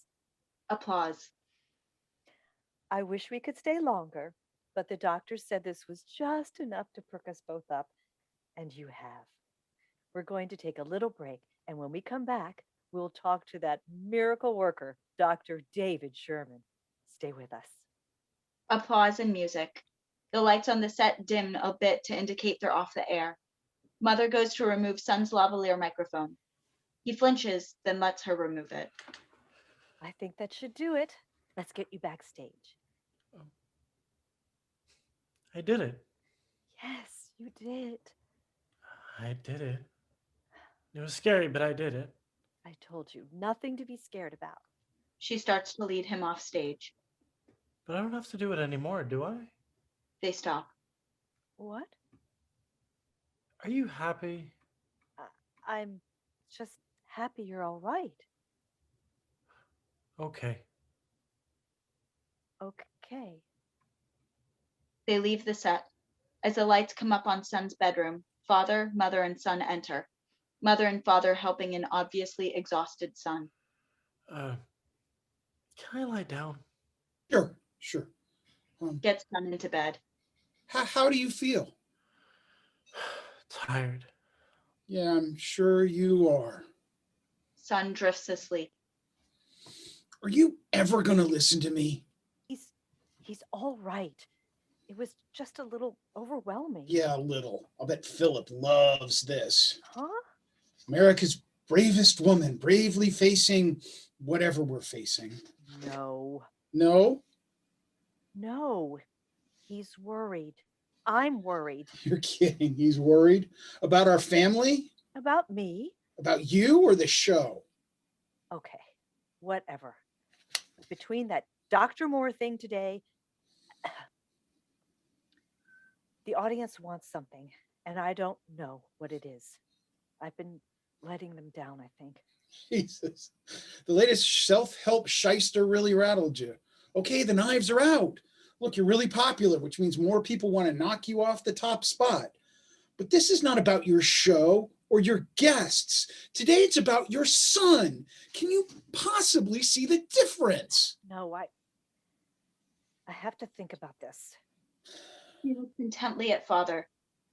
Applause. I wish we could stay longer, but the doctor said this was just enough to perk us both up, and you have. We're going to take a little break, and when we come back, we'll talk to that miracle worker, Dr. David Sherman. Stay with us. Applause and music. The lights on the set dim a bit to indicate they're off the air. Mother goes to remove Sun's lavalier microphone. He flinches, then lets her remove it. I think that should do it. Let's get you backstage. I did it. Yes, you did. I did it. It was scary, but I did it. I told you, nothing to be scared about. She starts to lead him off stage. But I don't have to do it anymore, do I? They stop. What? Are you happy? I'm just happy you're all right. Okay. Okay. They leave the set. As the lights come up on Sun's bedroom, father, mother, and son enter. Mother and father helping an obviously exhausted son. Can I lie down? Sure. Gets Sun into bed. How do you feel? Tired. Yeah, I'm sure you are. Sun drifts asleep. Are you ever going to listen to me? He's all right. It was just a little overwhelming. Yeah, a little. I'll bet Philip loves this. Huh? America's bravest woman, bravely facing whatever we're facing. No. No? No. He's worried. I'm worried. You're kidding. He's worried about our family? About me? About you or the show? Okay. Whatever. Between that Dr. Moore thing today, the audience wants something, and I don't know what it is. I've been letting them down, I think. Jesus. The latest self-help shyster really rattled you. Okay, the knives are out. Look, you're really popular, which means more people want to knock you off the top spot. But this is not about your show or your guests. Today it's about your son. Can you possibly see the difference? No, I have to think about this. He looks intently at father.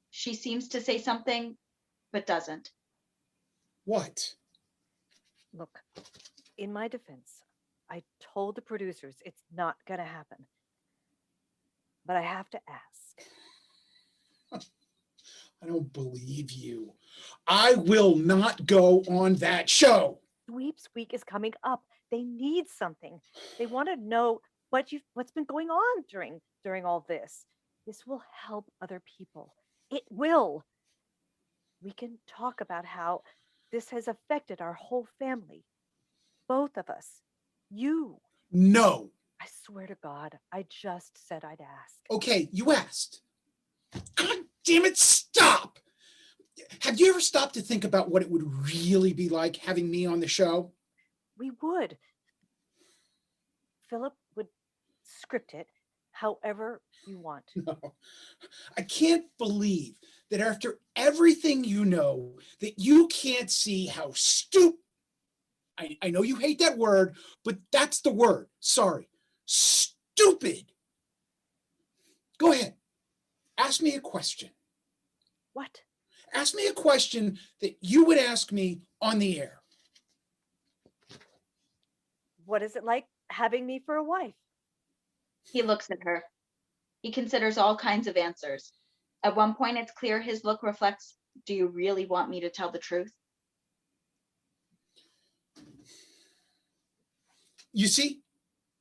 She seems to say something, but doesn't. What? Look, in my defense, I told the producers it's not going to happen. But I have to ask. I don't believe you. I will not go on that show. Sweeps Week is coming up. They need something. They want to know what's been going on during all this. This will help other people. It will. We can talk about how this has affected our whole family. Both of us. You. No. I swear to God, I just said I'd ask. Okay, you asked. God damn it, stop! Have you ever stopped to think about what it would really be like having me on the show? We would. Philip would script it however you want. No. I can't believe that after everything you know, that you can't see how stupid. I know you hate that word, but that's the word. Sorry. Stupid. Go ahead. Ask me a question. What? Ask me a question that you would ask me on the air. What is it like having me for a wife? He looks at her. He considers all kinds of answers. At one point, it's clear his look reflects, do you really want me to tell the truth? You see?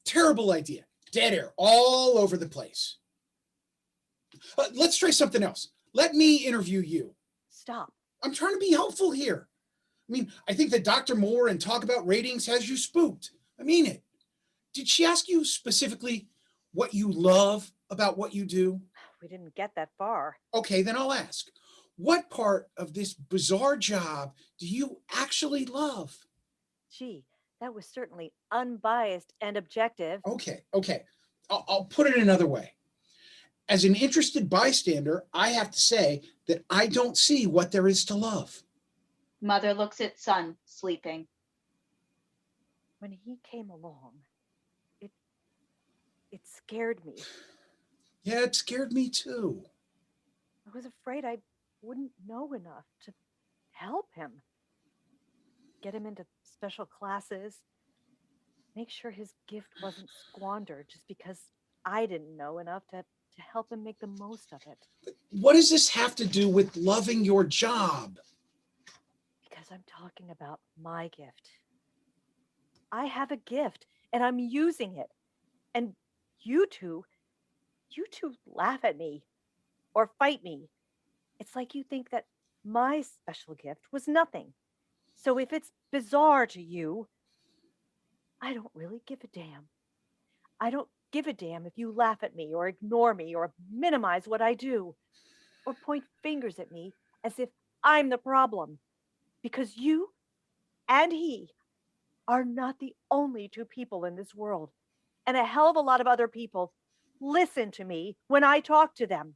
Terrible idea. Dead air all over the place. Let's try something else. Let me interview you. Stop. I'm trying to be helpful here. I mean, I think that Dr. Moore and Talk About Ratings has you spooked. I mean it. Did she ask you specifically what you love about what you do? We didn't get that far. Okay, then I'll ask. What part of this bizarre job do you actually love? Gee, that was certainly unbiased and objective. Okay. I'll put it another way. As an interested bystander, I have to say that I don't see what there is to love. Mother looks at son, sleeping. When he came along, it scared me. Yeah, it scared me too. I was afraid I wouldn't know enough to help him. Get him into special classes. Make sure his gift wasn't squandered just because I didn't know enough to help him make the most of it. What does this have to do with loving your job? Because I'm talking about my gift. I have a gift and I'm using it. And you two laugh at me or fight me. It's like you think that my special gift was nothing. So if it's bizarre to you, I don't really give a damn. I don't give a damn if you laugh at me or ignore me or minimize what I do or point fingers at me as if I'm the problem. Because you and he are not the only two people in this world. And a hell of a lot of other people listen to me when I talk to them.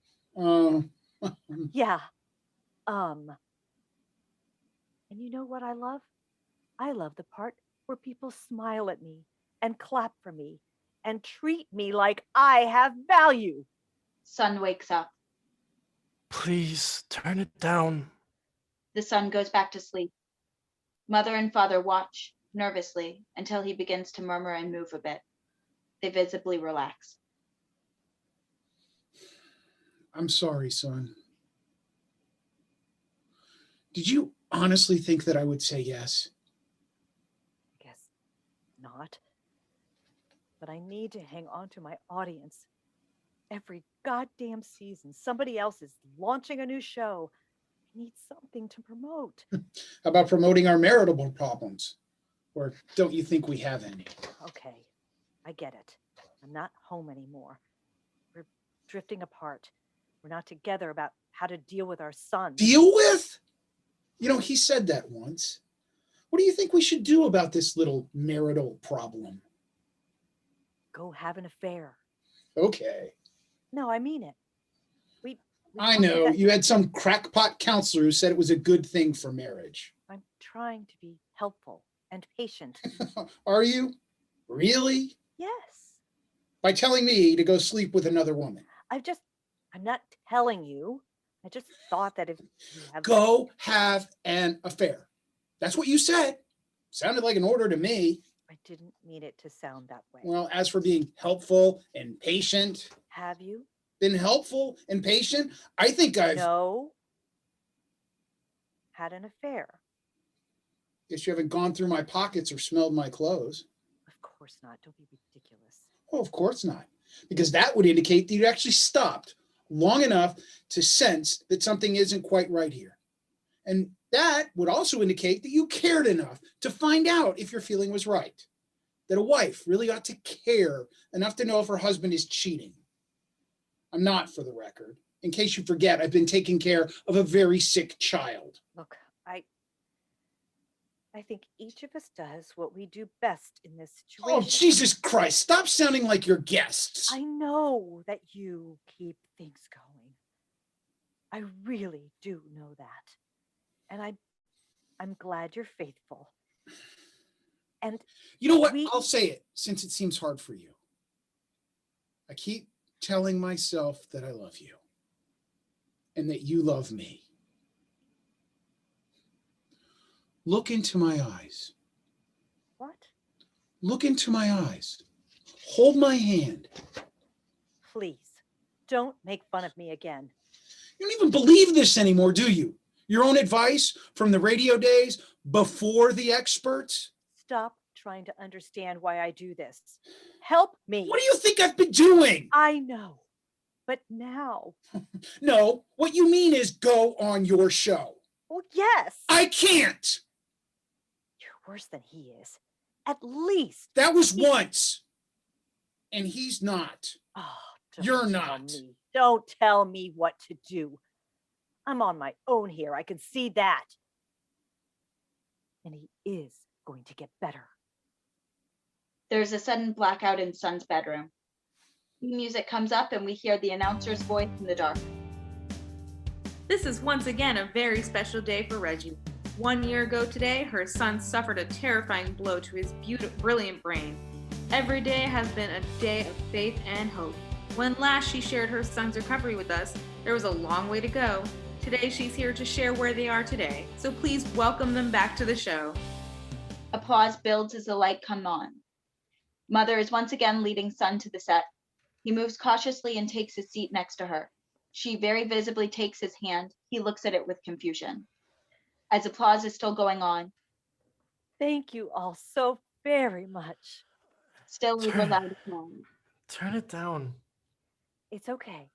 Yeah. And you know what I love? I love the part where people smile at me and clap for me and treat me like I have value. Son wakes up. Please turn it down. The son goes back to sleep. Mother and father watch nervously until he begins to murmur and move a bit. They visibly relax. I'm sorry, son. Did you honestly think that I would say yes? I guess not. But I need to hang on to my audience. Every goddamn season, somebody else is launching a new show. I need something to promote. How about promoting our marital problems? Or don't you think we have any? Okay, I get it. I'm not home anymore. We're drifting apart. We're not together about how to deal with our son. Deal with? You know, he said that once. What do you think we should do about this little marital problem? Go have an affair. Okay. No, I mean it. We I talked know. about- You had some crackpot counselor who said it was a good thing for marriage. I'm trying to be helpful and patient. Are you? Really? Yes. By telling me to go sleep with another woman. I'm not telling you. I just thought that if you have Go have an affair. That's what you said. Sounded like an order to me. I didn't mean it to sound that way. Well, as for being helpful and patient, Have you? been helpful and patient, I think I've. No. Had an affair. Guess you haven't gone through my pockets or smelled my clothes. Of course not. Don't be ridiculous. Oh, of course not. Because that would indicate that you actually stopped long enough to sense that something isn't quite right here. And that would also indicate that you cared enough to find out if your feeling was right. That a wife really ought to care enough to know if her husband is cheating. I'm not, for the record. In case you forget, I've been taking care of a very sick child. Look, I think each of us does what we do best in this situation. Oh, Jesus Christ, stop sounding like your guests. I know that you keep things going. I really do know that. And I'm glad you're faithful. And you know what? I'll say it since it seems hard for you. I keep telling myself that I love you and that you love me. Look into my eyes. what? Look into my eyes. Hold my hand. Please, don't make fun of me again. You don't even believe this anymore, do you? Your own advice from the radio days before the experts? Stop trying to understand why I do this. Help me. What do you think I've been doing? I know. But now. No, what you mean is go on your show. Well, yes. I can't. You're worse than he is. At least. That was once. And he's not. Oh, don't You're tell not. me. Don't tell me what to do. I'm on my own here. I can see that. And he is going to get better. There's a sudden blackout in Son's bedroom. Music comes up and we hear the announcer's voice in the dark. This is once again a very special day for Reggie. 1 year ago today, her son suffered a terrifying blow to his brilliant brain. Every day has been a day of faith and hope. When last she shared her son's recovery with us, there was a long way to go. Today she's here to share where they are today, so please welcome them back to the show. Applause builds as the light comes on. Mother is once again leading Son to the set. He moves cautiously and takes his seat next to her. She very visibly takes his hand. He looks at it with confusion. As applause is still going on, Thank you all so very much. still we were loud applause. Turn it down. It's okay.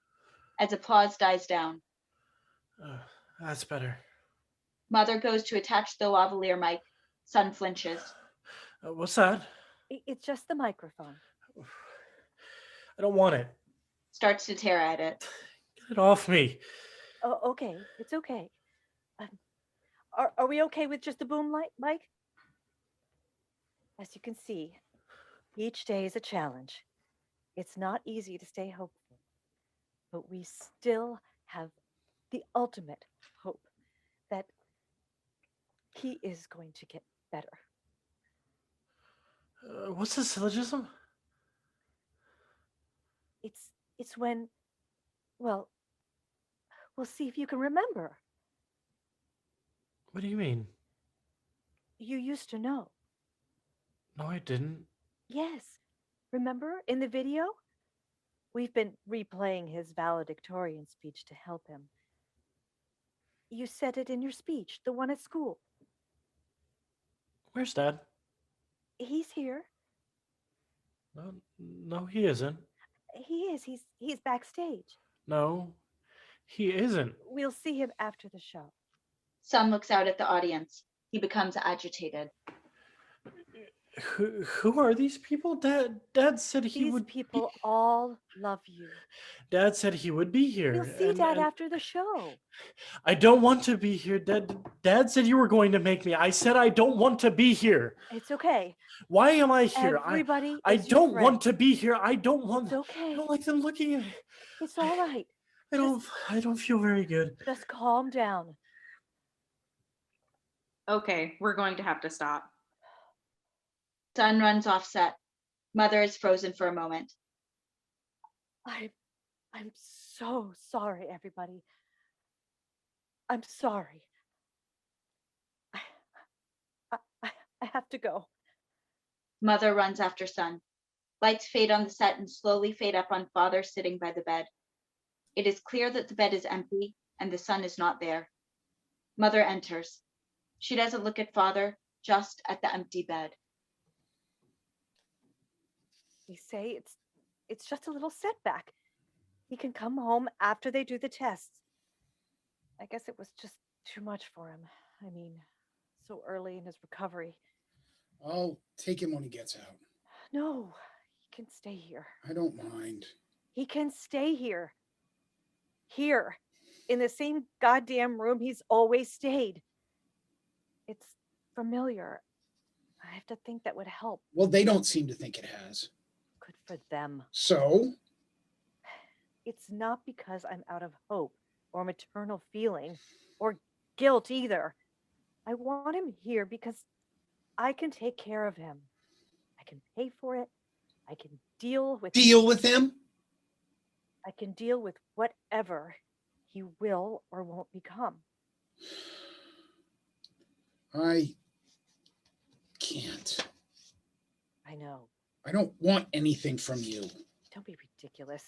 As applause dies down, That's better. Mother goes to attach the lavalier mic. Son flinches. What's that? It's just the microphone. I don't want it. Starts to tear at it. Get it off me. Oh, okay. It's okay. Are we okay with just the boom light, Mike? As you can see, each day is a challenge. It's not easy to stay hopeful, but we still have the ultimate hope that he is going to get better. What's the syllogism? It's when, well, we'll see if you can remember. What do you mean? You used to know. No, I didn't. Yes. Remember in the video? We've been replaying his valedictorian speech to help him. You said it in your speech, the one at school. Where's Dad? He's here. No, he isn't. He is. He's backstage. No, he isn't. We'll see him after the show. Son looks out at the audience. He becomes agitated. Who are these people? Dad said he These would. people all love you. Dad said he would be here. We'll see Dad after the show. I don't want to be here. Dad said you were going to make me. I said I don't want to be here. It's okay. Why am I here? Everybody I is your don't friend. want to be here. I don't want. It's okay. I don't like them looking at me. It's all right. I don't feel very good. Just calm down. Okay, we're going to have to stop. Son runs off set. Mother is frozen for a moment. I'm so sorry, everybody. I'm sorry. I have to go. Mother runs after Son. Lights fade on the set and slowly fade up on Father sitting by the bed. It is clear that the bed is empty and the Son is not there. Mother enters. She doesn't look at Father, just at the empty bed. They say it's just a little setback. He can come home after they do the tests. I guess it was just too much for him. I mean, so early in his recovery. I'll take him when he gets out. No, he can stay here. I don't mind. He can stay here. Here, in the same goddamn room he's always stayed. It's familiar. I have to think that would help. Well, they don't seem to think it has. Good for them. So? It's not because I'm out of hope or maternal feeling or guilt either. I want him here because I can take care of him. I can pay for it. I can deal with him? I can deal with whatever he will or won't become. I can't. I know. I don't want anything from you. Don't be ridiculous.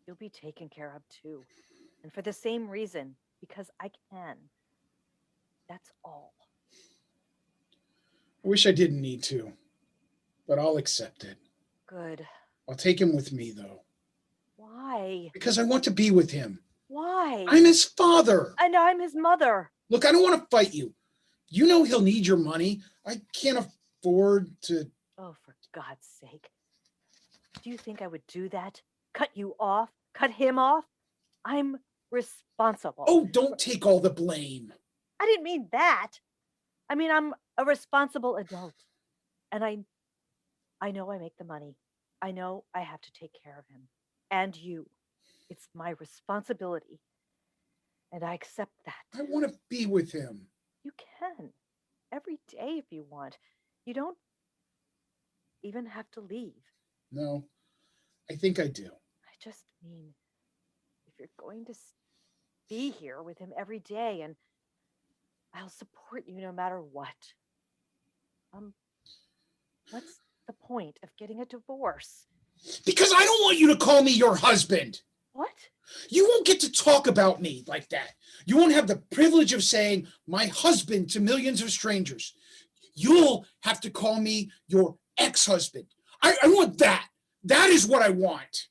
You'll be taken care of too. And for the same reason, because I can. That's all. I wish I didn't need to, but I'll accept it. Good. I'll take him with me, though. Why? Because I want to be with him. Why? I'm his father. And I'm his mother. Look, I don't want to fight you. You know he'll need your money. I can't afford to. Oh, for God's sake. Do you think I would do that? Cut you off? Cut him off? I'm responsible. Oh, don't take all the blame. I didn't mean that. I mean, I'm a responsible adult. And I know I make the money. I know I have to take care of him. And you. It's my responsibility. And I accept that. I want to be with him. You can. Every day if you want. You don't even have to leave. No, I think I do. I just mean, if you're going to be here with him every day, and I'll support you no matter what. What's the point of getting a divorce? Because I don't want you to call me your husband. What? You won't get to talk about me like that. You won't have the privilege of saying my husband to millions of strangers. You'll have to call me your ex-husband. I want that. That is what I want.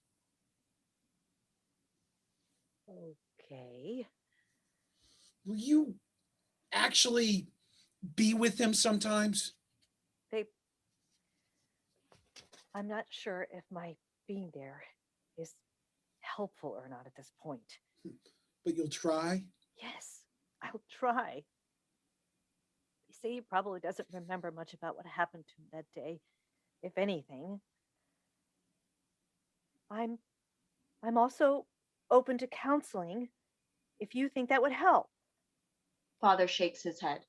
Okay. Will you actually be with him sometimes? I'm not sure if my being there is helpful or not at this point. But you'll try? Yes, I'll try. They say he probably doesn't remember much about what happened to him that day, if anything. I'm also open to counseling if you think that would help. Father shakes his head.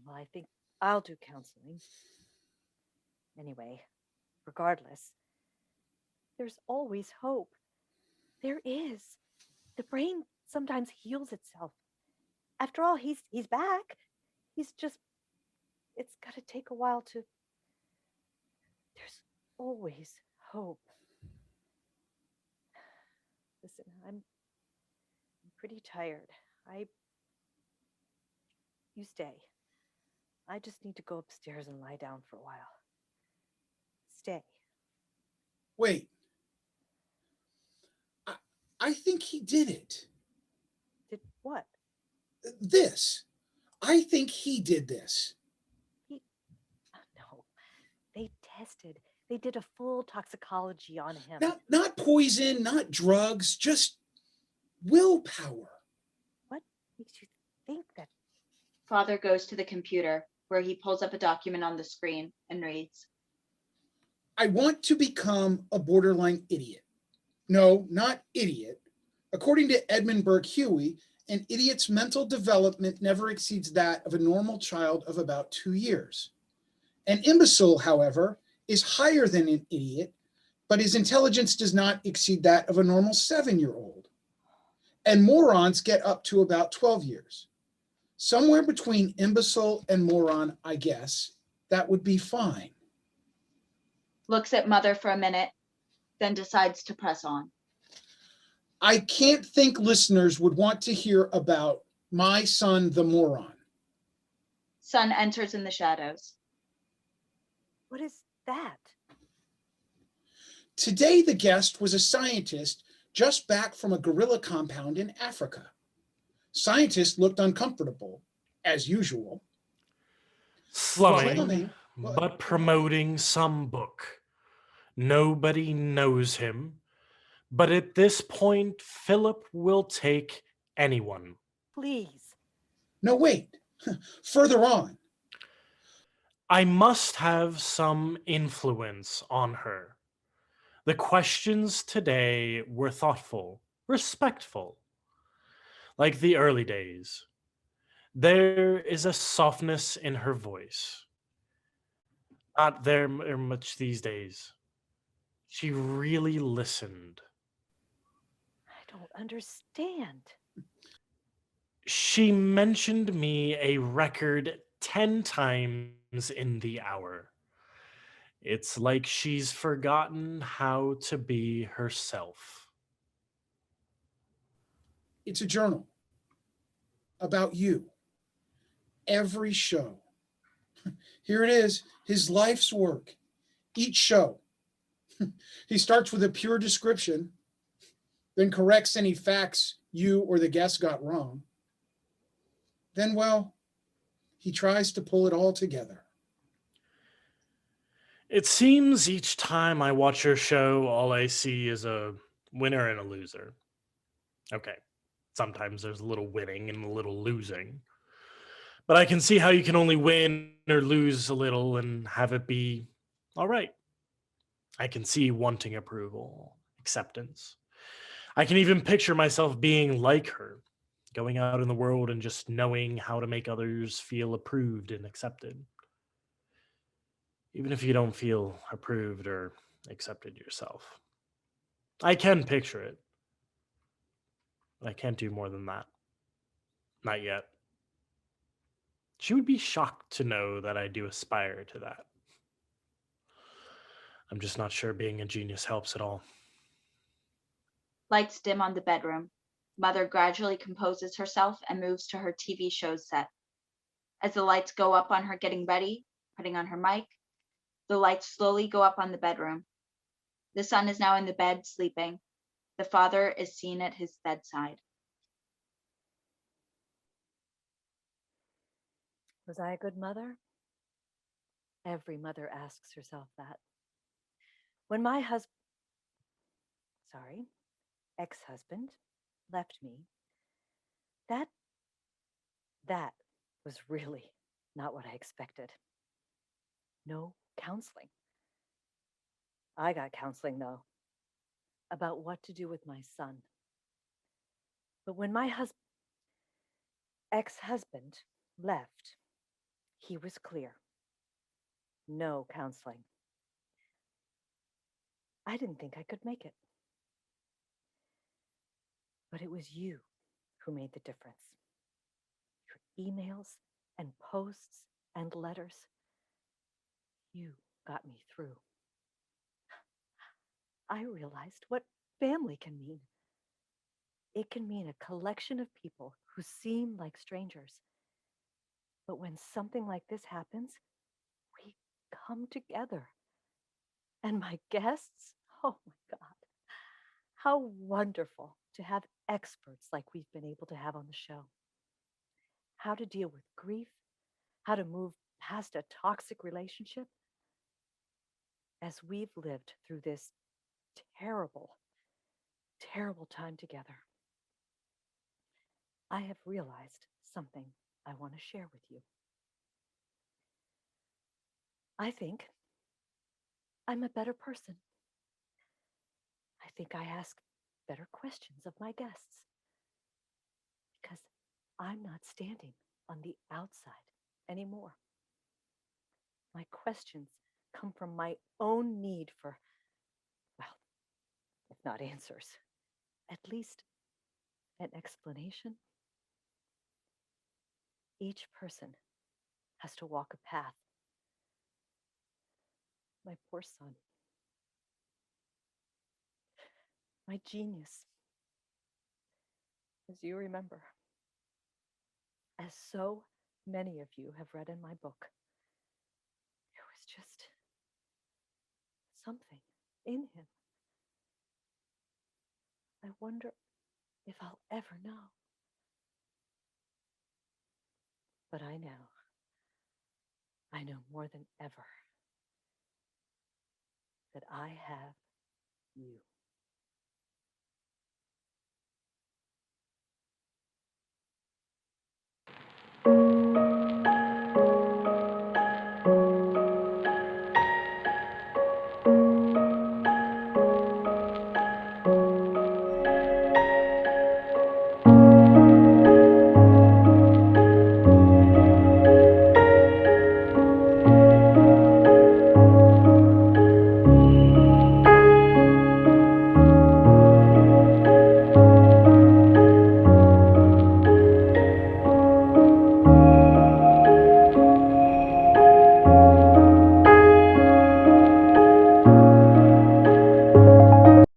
Well, I think I'll do counseling. Anyway, regardless, there's always hope. There is. The brain sometimes heals itself. After all, he's back. It's got to take a while to. There's always hope. Listen, I'm pretty tired. You stay. I just need to go upstairs and lie down for a while. Stay. Wait. I think he did it. Did what? This. I think he did this. No. They did a full toxicology on him. Not poison, not drugs, just willpower. What makes you think that? Father goes to the computer where he pulls up a document on the screen and reads. I want to become a borderline idiot. No, not idiot. According to Edmund Burke Huey, an idiot's mental development never exceeds that of a normal child of about 2 years. An imbecile, however, is higher than an idiot, but his intelligence does not exceed that of a normal 7-year-old. And morons get up to about 12 years. Somewhere between imbecile and moron, I guess, that would be fine. Looks at Mother for a minute, then decides to press on. I can't think listeners would want to hear about my son, the moron. Son enters in the shadows. What is that? Today, the guest was a scientist just back from a gorilla compound in Africa. Scientists looked uncomfortable, as usual. Slumming, Clowning, but promoting some book. Nobody knows him, but at this point, Philip will take anyone. Please. no, wait, further on. I must have some influence on her. The questions today were thoughtful, respectful, like the early days. There is a softness in her voice. Not there much these days. She really listened. I don't understand. She mentioned me a record 10 times in the hour. It's like she's forgotten how to be herself. It's a journal about you. Every show. Here it is, his life's work. Each show. He starts with a pure description, then corrects any facts you or the guest got wrong. Then, well, he tries to pull it all together. It seems each time I watch her show, all I see is a winner and a loser. Okay, sometimes there's a little winning and a little losing. But I can see how you can only win or lose a little and have it be all right. I can see wanting approval, acceptance. I can even picture myself being like her, going out in the world and just knowing how to make others feel approved and accepted. Even if you don't feel approved or accepted yourself. I can picture it, but I can't do more than that. Not yet. She would be shocked to know that I do aspire to that. I'm just not sure being a genius helps at all. Lights dim on the bedroom. Mother gradually composes herself and moves to her TV show's set. As the lights go up on her getting ready, putting on her mic, the lights slowly go up on the bedroom. The son is now in the bed sleeping. The father is seen at his bedside. Was I a good mother? Every mother asks herself that. When my ex-husband left me, that was really not what I expected. No counseling. I got counseling though, about what to do with my son. But when my ex-husband left, he was clear. No counseling. I didn't think I could make it. But it was you who made the difference. Your emails and posts and letters. You got me through. I realized what family can mean. It can mean a collection of people who seem like strangers. But when something like this happens, we come together. And my guests, oh my God, how wonderful to have experts like we've been able to have on the show. How to deal with grief, how to move past a toxic relationship. As we've lived through this terrible, terrible time together, I have realized something I want to share with you. I think I'm a better person. I think I ask better questions of my guests because I'm not standing on the outside anymore. My questions come from my own need for, well, if not answers, at least an explanation. Each person has to walk a path. My poor son, my genius, as you remember, as so many of you have read in my book, there was just something in him. I wonder if I'll ever know. But I know more than ever that I have you.